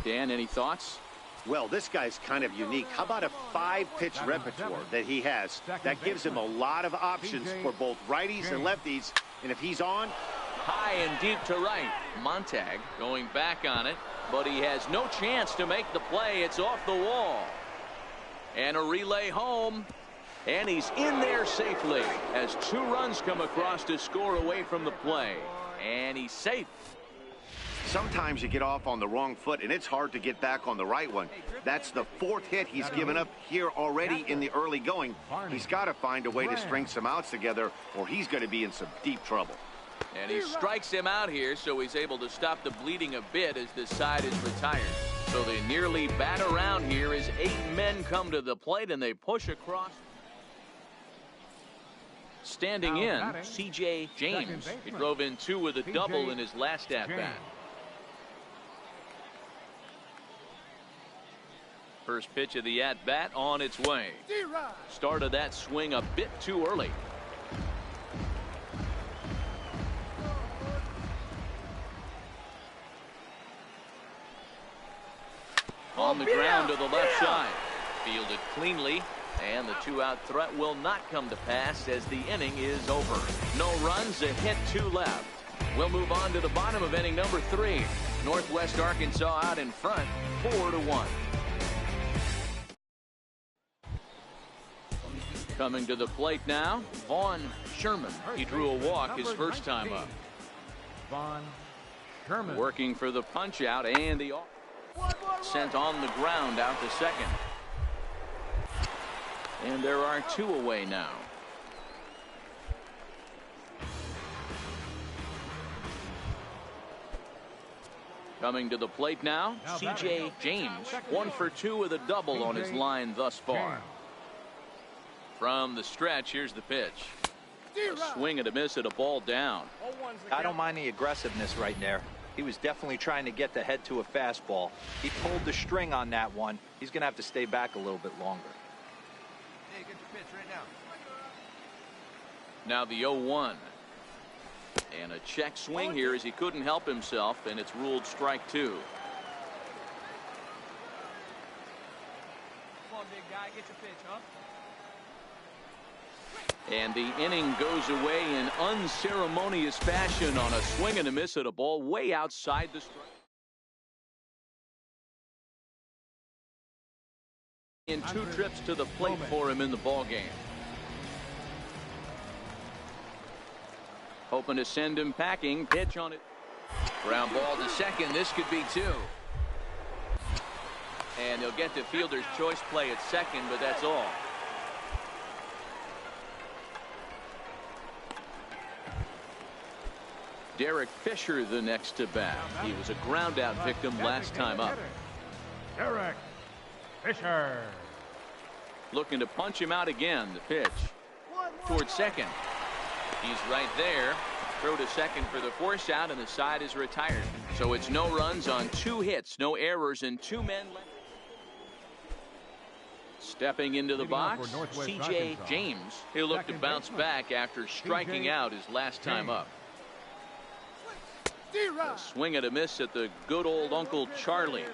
Dan, any thoughts? Well, this guy's kind of unique. How about a 5-pitch repertoire that he has? That gives him a lot of options for both righties and lefties. And if he's on, high and deep to right. Montag going back on it, but he has no chance to make the play. It's off the wall. And a relay home. And he's in there safely as 2 runs come across to score away from the play. And he's safe. Sometimes you get off on the wrong foot, and it's hard to get back on the right one. That's the 4th hit he's given up here already in the early going. He's got to find a way to string some outs together, or he's going to be in some deep trouble. And he strikes him out here, so he's able to stop the bleeding a bit as the side is retired. So they nearly bat around here as 8 men come to the plate, and they push across. Standing in, C.J. James. He drove in 2 with a double in his last at-bat. First pitch of the at-bat on its way. Started that swing a bit too early. On the ground to the left side. Fielded cleanly. And the 2-out threat will not come to pass as the inning is over. No runs, a hit, 2 left. We'll move on to the bottom of inning number 3. Northwest Arkansas out in front, 4-1. Coming to the plate now, Vaughn Sherman. He drew a walk his first time up. Vaughn Sherman. Working for the punch out, and the sent on the ground out to second. And there are 2 away now. Coming to the plate now, C.J. James. 1 for 2 with a double on his line thus far. From the stretch, here's the pitch. A swing and a miss at a ball down. I don't mind the aggressiveness right there. He was definitely trying to get the head to a fastball. He pulled the string on that one. He's going to have to stay back a little bit longer. get your pitch right now. Now the 0-1. And a check swing here as he couldn't help himself, and it's ruled strike 2. Come on, big guy, get your pitch, huh? And the inning goes away in unceremonious fashion on a swing and a miss at a ball way outside the strike. In 2 trips to the plate for him in the ball game. Hoping to send him packing. Pitch on it. Ground ball to second. This could be 2. And they'll get the fielder's choice play at second, but that's all. Derek Fisher the next to bat. He was a ground out victim last time up. Derek Fisher. Looking to punch him out again. The pitch towards second. He's right there. Throw to second for the force out, and the side is retired. So it's no runs on 2 hits, no errors, and 2 men left. Stepping into the box, C.J. James. He'll look to bounce back after striking out his last time up. A swing and a miss at the good old Uncle Charlie.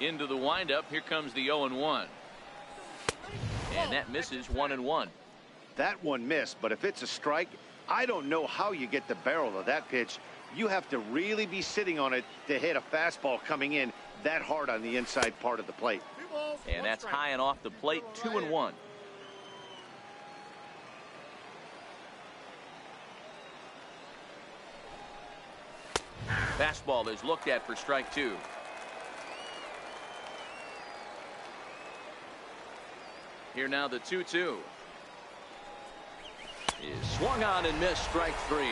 Into the windup. Here comes the 0-1. And that misses 1-1. That one missed, but if it's a strike, I don't know how you get the barrel of that pitch. You have to really be sitting on it to hit a fastball coming in that hard on the inside part of the plate. And that's high and off the plate. 2-1. Fastball is looked at for strike 2. Here now the 2-2. Is swung on and missed, strike 3.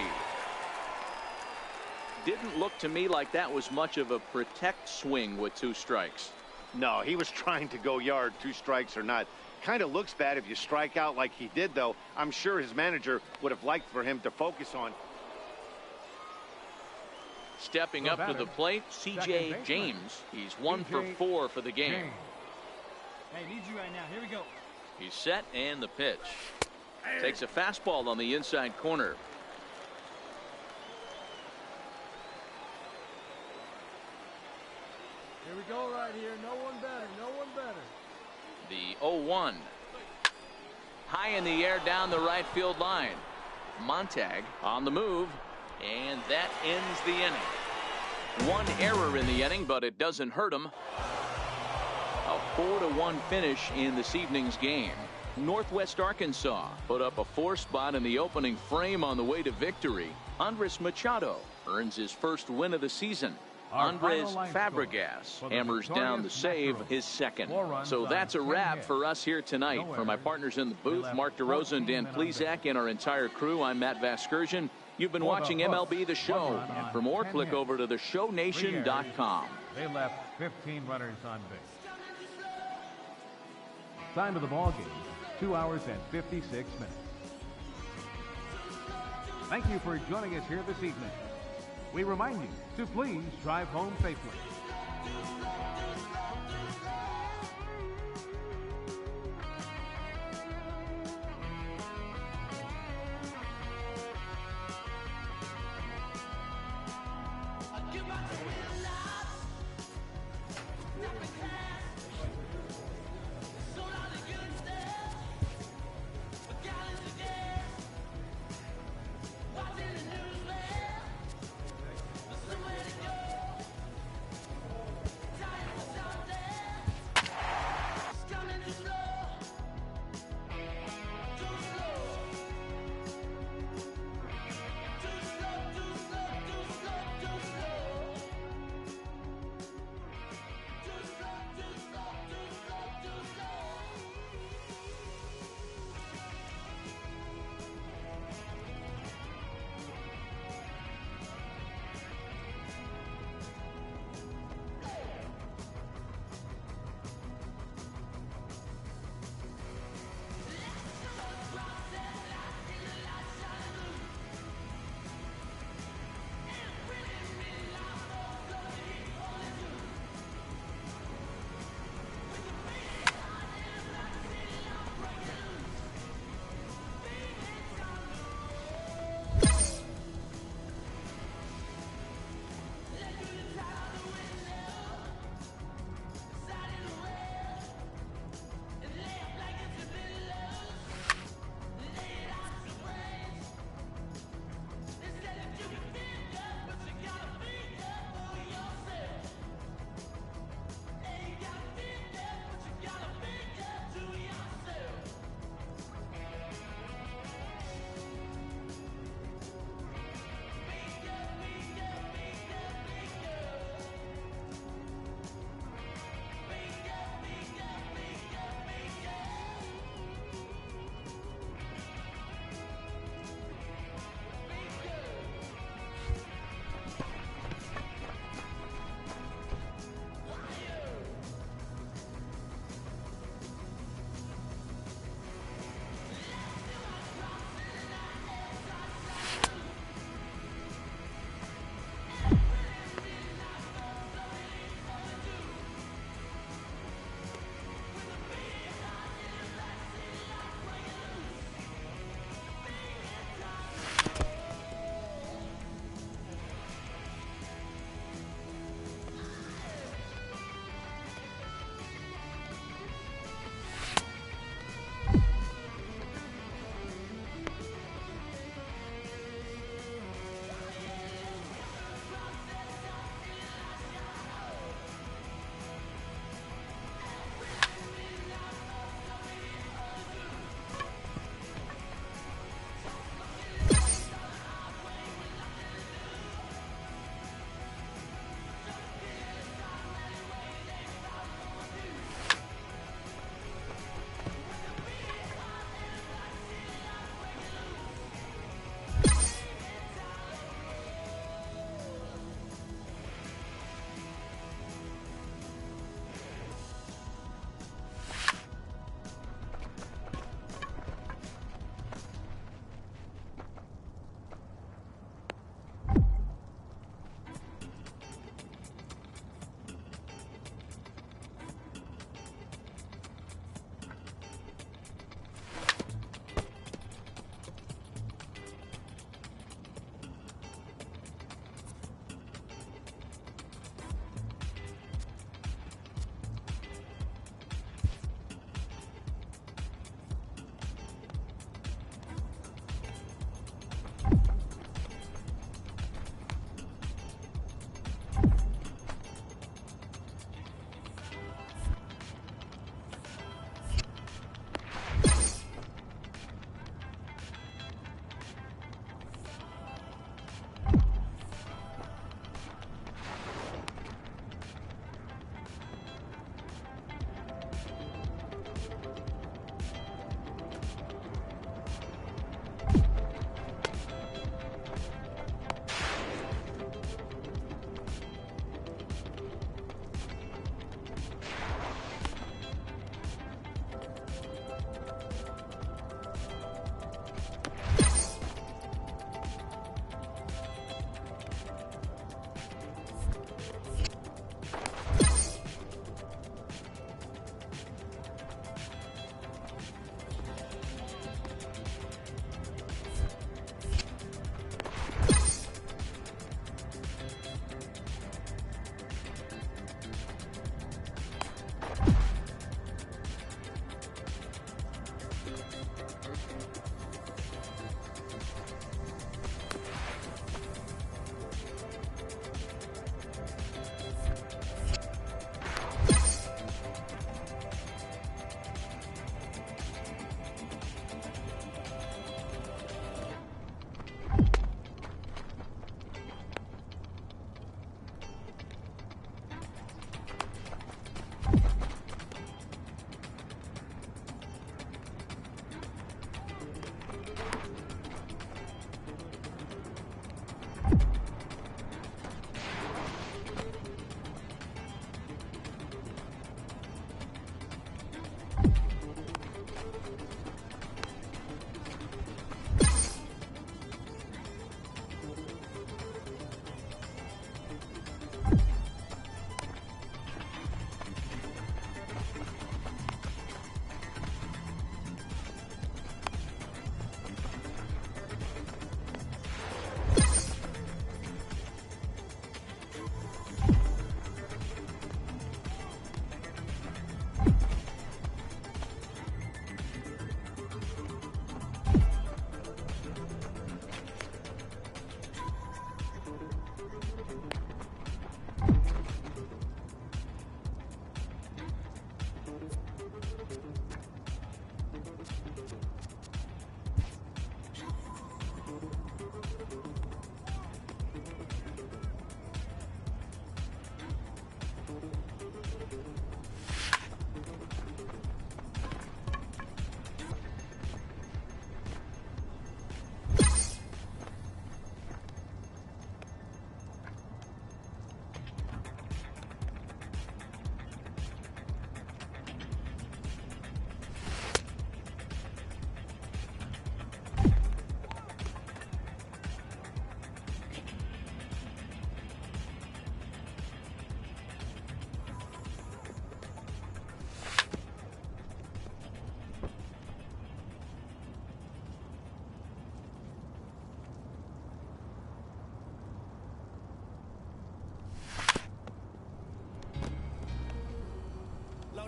Didn't look to me like that was much of a protect swing with 2 strikes. No, he was trying to go yard, 2 strikes or not. Kind of looks bad if you strike out like he did, though. I'm sure his manager would have liked for him to focus on. Stepping up to the plate, C.J. James. He's 1 for 4 for the game. Hey, need you right now. Here we go. He's set, and the pitch. Takes a fastball on the inside corner. Here we go right here. No one better. No one better. The 0-1. High in the air down the right field line. Montag on the move. And that ends the inning. 1 error in the inning, but it doesn't hurt him. A 4-1 finish in this evening's game. Northwest Arkansas put up a 4 spot in the opening frame on the way to victory. Andres Machado earns his first win of the season. Andres Fabregas hammers down the save, his second. So that's a wrap for us here tonight. For my partners in the booth, Mark DeRosa and Dan Plezak, and our entire crew, I'm Matt Vasgersian. You've been watching MLB The Show. And for more, click over to theshownation.com. They left 15 runners on base. Time of the ball game, 2 hours and 56 minutes. Thank you for joining us here this evening. We remind you to please drive home safely.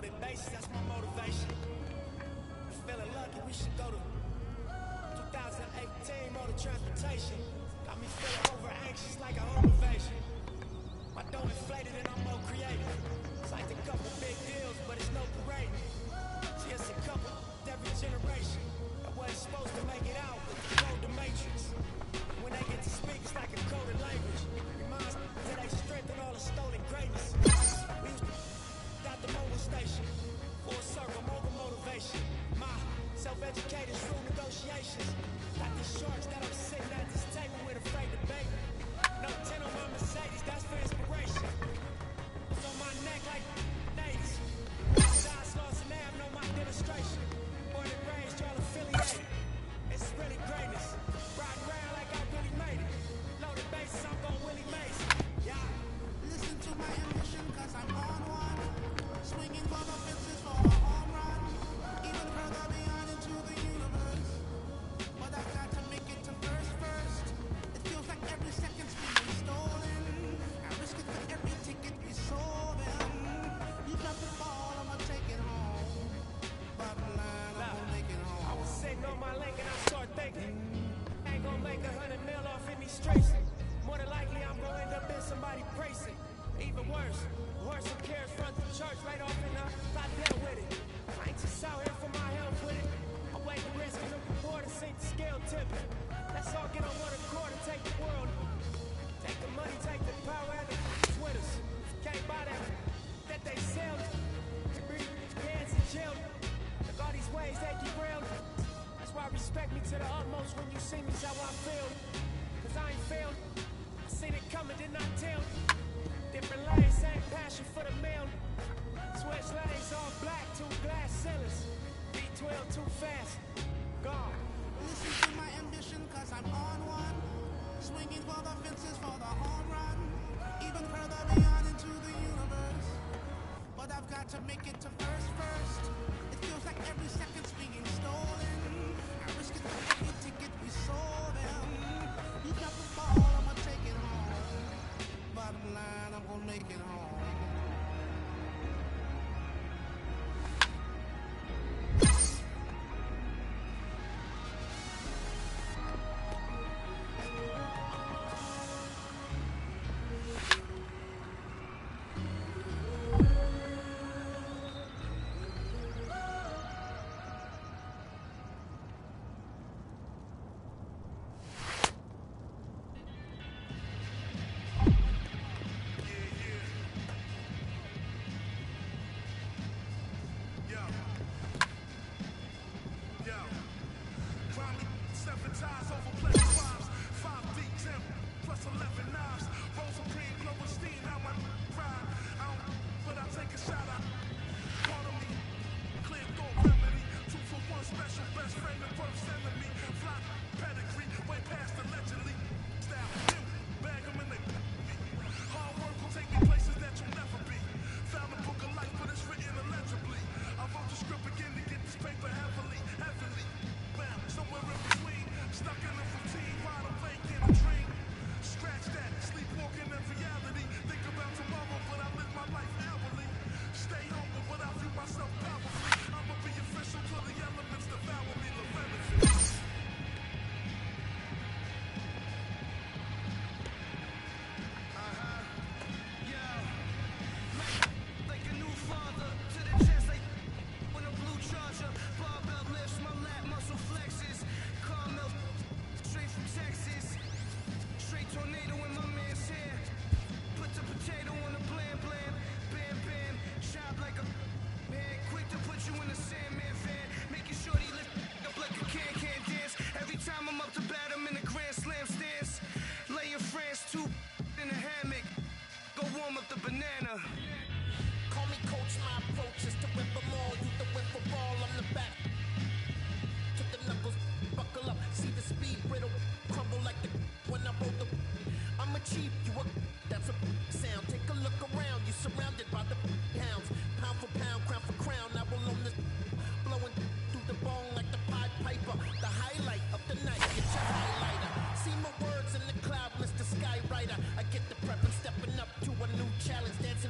Loaded bases, that's my motivation. Feeling lucky, we should go to 2018 motor transportation. Got me feeling over anxious like a home invasion. My dough inflated and I'm more creative. Signed a couple big deals, but it's no parade. See, it's a couple every generation that wasn't supposed to make it out with the code the matrix. When they get to speak, it's like a coded language. Reminds me that they strengthen all the stolen greatness. We used to out the mobile station. Full circle, mobile motivation. My self-educated through negotiations. Got these sharks that I'm sitting at this table with afraid to bait. No 10 on my Mercedes, that's for inspiration. It's on my neck like natives. Size lost and have no my demonstration. Born and raised, y'all affiliated. It's really greatness. Riding around like I really made it. Loaded bases, I'm gon' Willie Mays. Yeah. Listen to my ambition, cause I'm on one. Swinging for the fences for a home run. Even further beyond into the universe. But I've got to make it to first. It feels like every second's being stolen. I risk it for every ticket we sold them. You drop the ball, I'ma take it home. Bottom line, I'm gonna make it home. I was sitting on my link and I start thinking, ain't gonna make 100 mil off in these streets. More than likely, I'm gonna end up in somebody's precinct. Even worse, who cares front the church right off in the I dealt with it. I ain't just out here for my health with it. I'm way to risk and looking forward to see the scale tipping. Let's all get on one accord and take the world. Take the money, take the power, and the with us. Can't buy that they sell. Breathe, hands and chill. Look all these ways they keep real. That's why respect me to the utmost when you see me, how I feel. Cause I ain't failed. I seen it coming, did not tell. Different lanes, same passion for the meal. Switch lanes, all black, 2 glass ceilings. V12 too fast, gone. Listen to my ambition, cause I'm on one. Swinging for the fences for the home run. Even further beyond into the universe. But I've got to make it to first. It feels like every second's being stolen. I risk it for every ticket we sold them. You got the ball, I'ma take it home. Bottom line, I'm gonna make it home.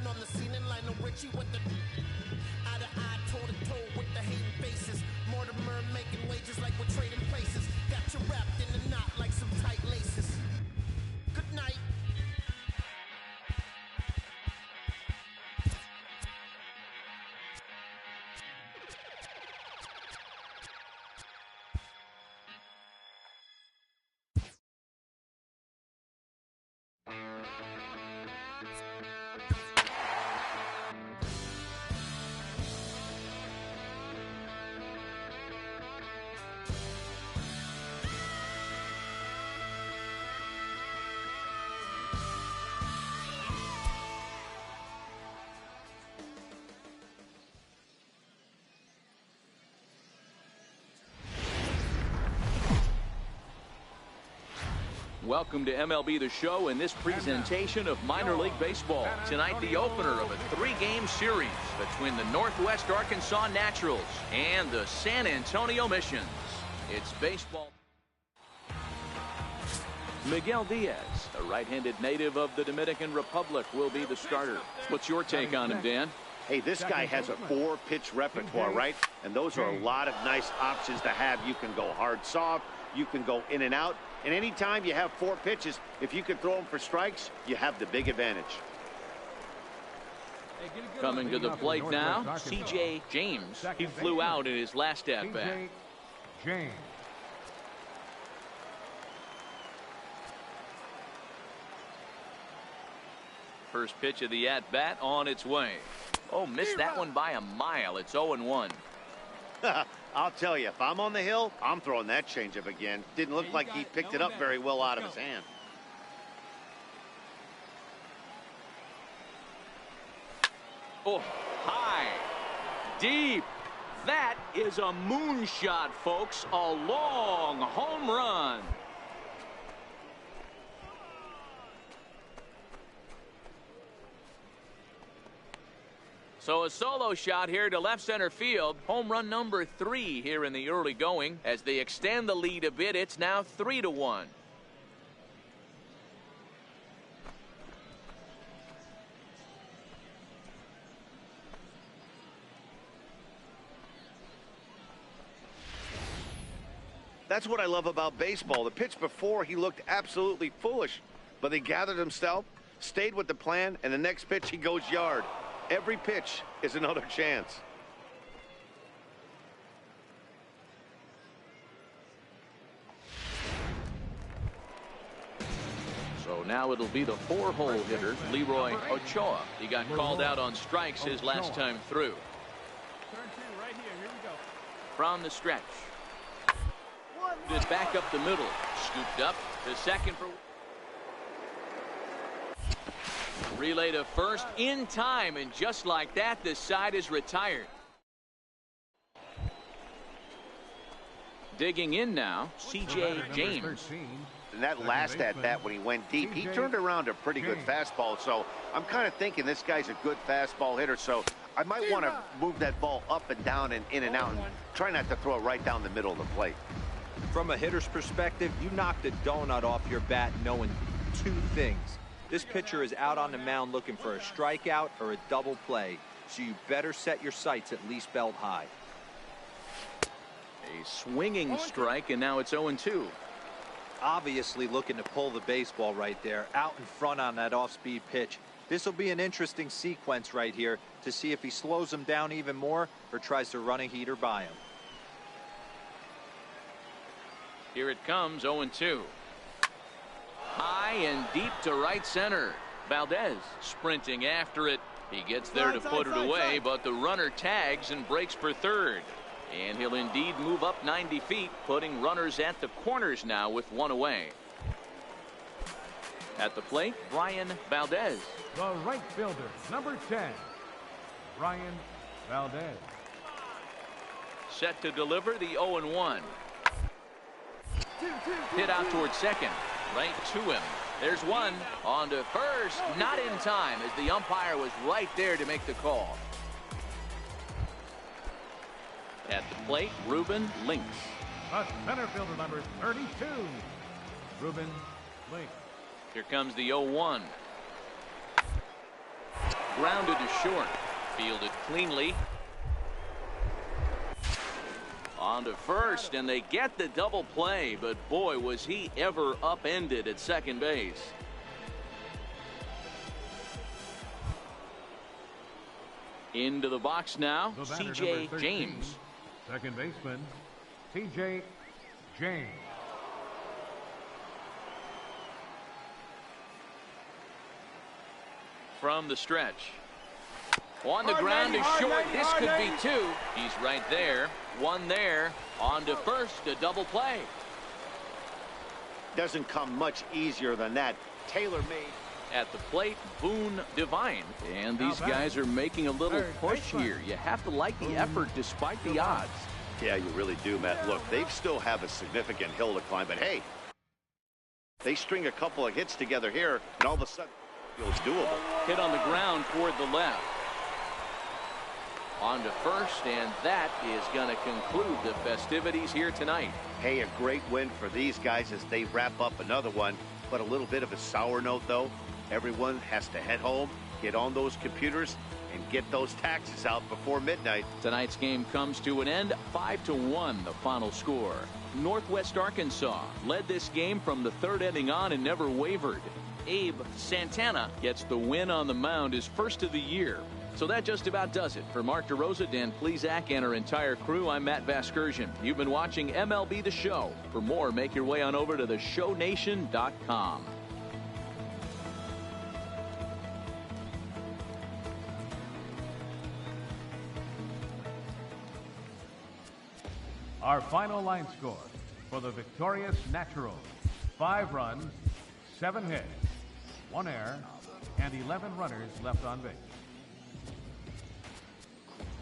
on the ceiling like no Richie with the eye to eye, toe to toe with the hating faces. Mortimer making wages like we're trading places. Got you wrapped in a knot like some tight laces. Good night. Welcome to MLB The Show and this presentation of minor league baseball. Tonight, the opener of a 3-game series between the Northwest Arkansas Naturals and the San Antonio Missions. It's baseball. Miguel Diaz, a right-handed native of the Dominican Republic, will be the starter. What's your take on him, Dan? Hey, this guy has a 4-pitch repertoire, right? And those are a lot of nice options to have. You can go hard, soft. You can go in and out. And anytime you have 4 pitches, if you can throw them for strikes, you have the big advantage. Coming to the plate now, C.J. James. He flew out in his last at-bat. James. First pitch of the at-bat on its way. Oh, missed that one by a mile. It's 0-1. I'll tell you, if I'm on the hill, I'm throwing that changeup again. Didn't look like he picked it up very well out of his hand. Oh, high, deep. That is a moonshot, folks. A long home run. So a solo shot here to left center field. Home run number 3 here in the early going. As they extend the lead a bit, it's now 3-1. That's what I love about baseball. The pitch before, he looked absolutely foolish. But he gathered himself, stayed with the plan, and the next pitch he goes yard. Every pitch is another chance. So now it'll be the 4-hole hitter, Leroy Ochoa. He got called out on strikes his last time through. Turn 2 right here. Here we go. From the stretch. Just back up the middle. Scooped up to second for... Relay to first in time, and just like that, this side is retired. Digging in now, C.J. James. And that last at-bat when he went deep, he turned around a pretty good fastball. So I'm kind of thinking this guy's a good fastball hitter. So I might want to move that ball up and down and in and out and try not to throw it right down the middle of the plate. From a hitter's perspective, you knocked a donut off your bat knowing 2 things. This pitcher is out on the mound looking for a strikeout or a double play, so you better set your sights at least belt high. A swinging strike, and now it's 0-2. Obviously looking to pull the baseball right there, out in front on that off-speed pitch. This will be an interesting sequence right here to see if he slows him down even more or tries to run a heater by him. Here it comes, 0-2. High and deep to right center. Valdez sprinting after it. He gets there to put it away, but the runner tags and breaks for third. And he'll indeed move up 90 feet, putting runners at the corners now with 1 away. At the plate, Brian Valdez. The right fielder, number 10, Brian Valdez. Set to deliver the 0-1. Hit out towards second. Right to him. There's one. On to first. Not in time, as the umpire was right there to make the call. At the plate, Ruben Links. The center fielder, number 32, Ruben Links. Here comes the 0-1. grounded to short. Fielded cleanly. On to first, and they get the double play, but boy, was he ever upended at second base. Into the box now, C.J. James. Second baseman, C.J. James. From the stretch. On the ground is short. This could be two. He's right there. One there. On to first. A double play. Doesn't come much easier than that. Taylor made. At the plate, Boone Divine. And these guys are making a little push here. You have to like the effort despite the odds. Yeah, you really do, Matt. Look, they still have a significant hill to climb, but hey, they string a couple of hits together here, and all of a sudden, it feels doable. Hit on the ground toward the left. On to first, and that is going to conclude the festivities here tonight. Hey, a great win for these guys as they wrap up another one, but a little bit of a sour note, though. Everyone has to head home, get on those computers, and get those taxes out before midnight. Tonight's game comes to an end, 5-1 the final score. Northwest Arkansas led this game from the third inning on and never wavered. Abe Santana gets the win on the mound, his first of the year. So that just about does it. For Mark DeRosa, Dan Plesac, and our entire crew, I'm Matt Vasgersian. You've been watching MLB The Show. For more, make your way on over to theshownation.com. Our final line score for the victorious Naturals: 5 runs, 7 hits, 1 error, and 11 runners left on base.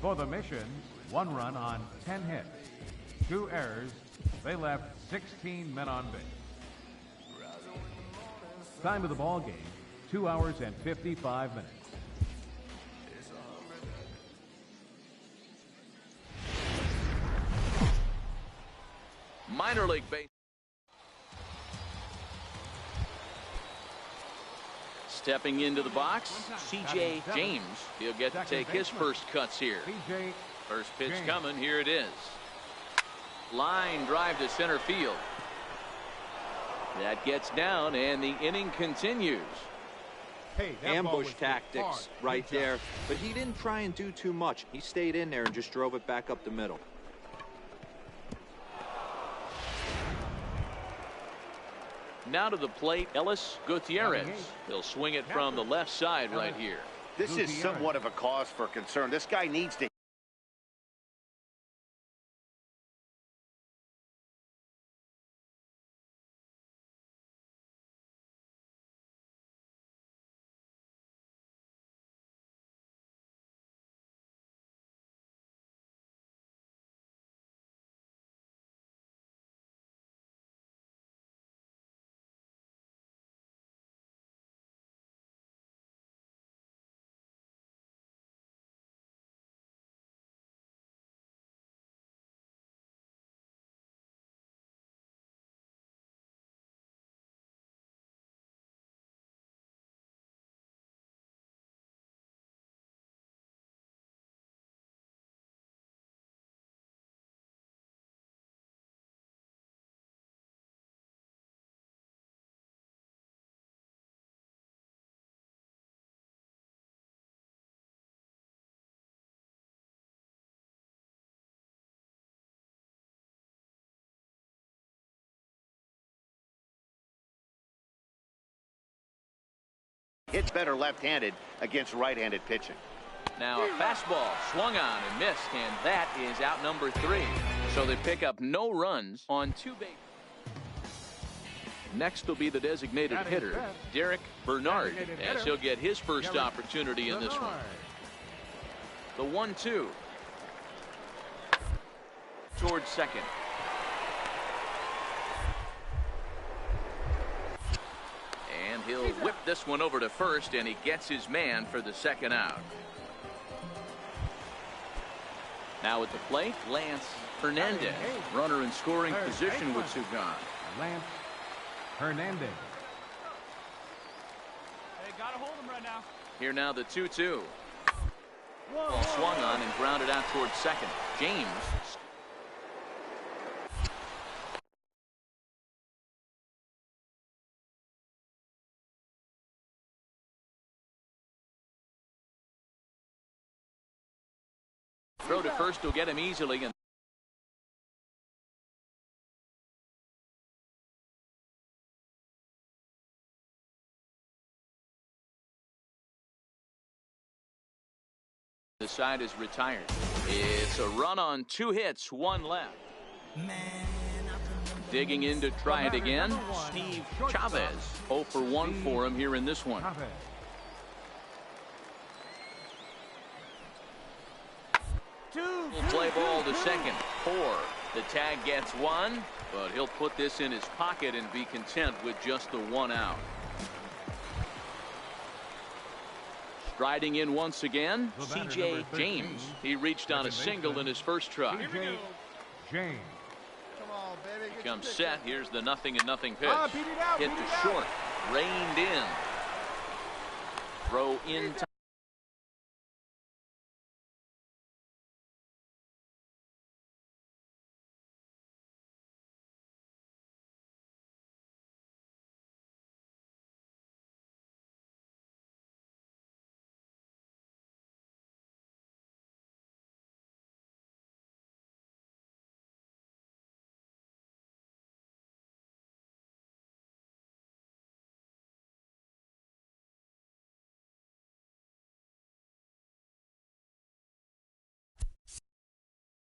For the Missions, 1 run on 10 hits, 2 errors. They left 16 men on base. Time of the ball game, 2 hours and 55 minutes. Minor league base. Stepping into the box, C.J. James. He'll get to take his first cuts here. First pitch coming. Here it is. Line drive to center field. That gets down, and the inning continues. Ambush tactics right there, but he didn't try and do too much. He stayed in there and just drove it back up the middle. Now to the plate, Ellis Gutierrez. He'll swing it from the left side right here. This is somewhat of a cause for concern. This guy needs to hit better left-handed against right-handed pitching. Now a fastball swung on and missed, and that is out number 3. So they pick up no runs on 2 bases. Next will be the designated hitter, Derek Bernard, as he'll get his first opportunity in this one. The 1-2 towards second. And he'll whip this one over to first, and he gets his man for the second out. Now at the plate, Lance Hernandez. Runner in scoring position with Sugan. Lance Hernandez. Hey, gotta hold him right now. Here now the 2-2. Ball swung on and grounded out towards second. James. Throw to first will get him easily. And the side is retired. It's a run on 2 hits, 1 left. Digging in to try it again. Steve Chavez. 0 for 1 for him here in this one. Play ball to second. 4. The tag gets 1, but he'll put this in his pocket and be content with just the 1 out. Striding in once again, C.J. James. He reached on a single in his first try. James. Comes set. Here's the 0-0 pitch. Hit to short. Reined in. Throw in time.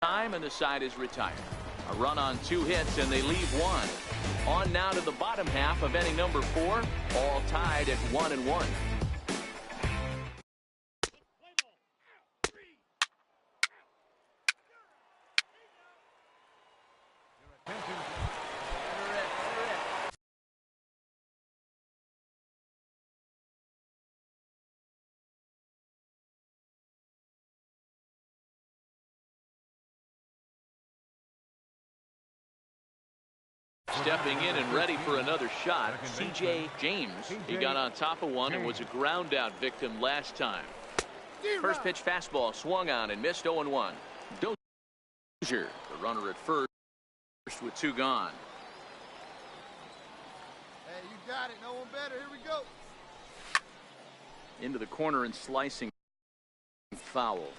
Time and the side is retired. A run on 2 hits and they leave 1. On now to the bottom half of inning number 4, all tied at 1-1. Stepping in and ready for another shot, C.J. James. He got on top of one and was a ground out victim last time. First pitch fastball swung on and missed 0-1. Dozier, the runner at first with 2 gone. Hey, you got it. No one better. Here we go. Into the corner and slicing foul.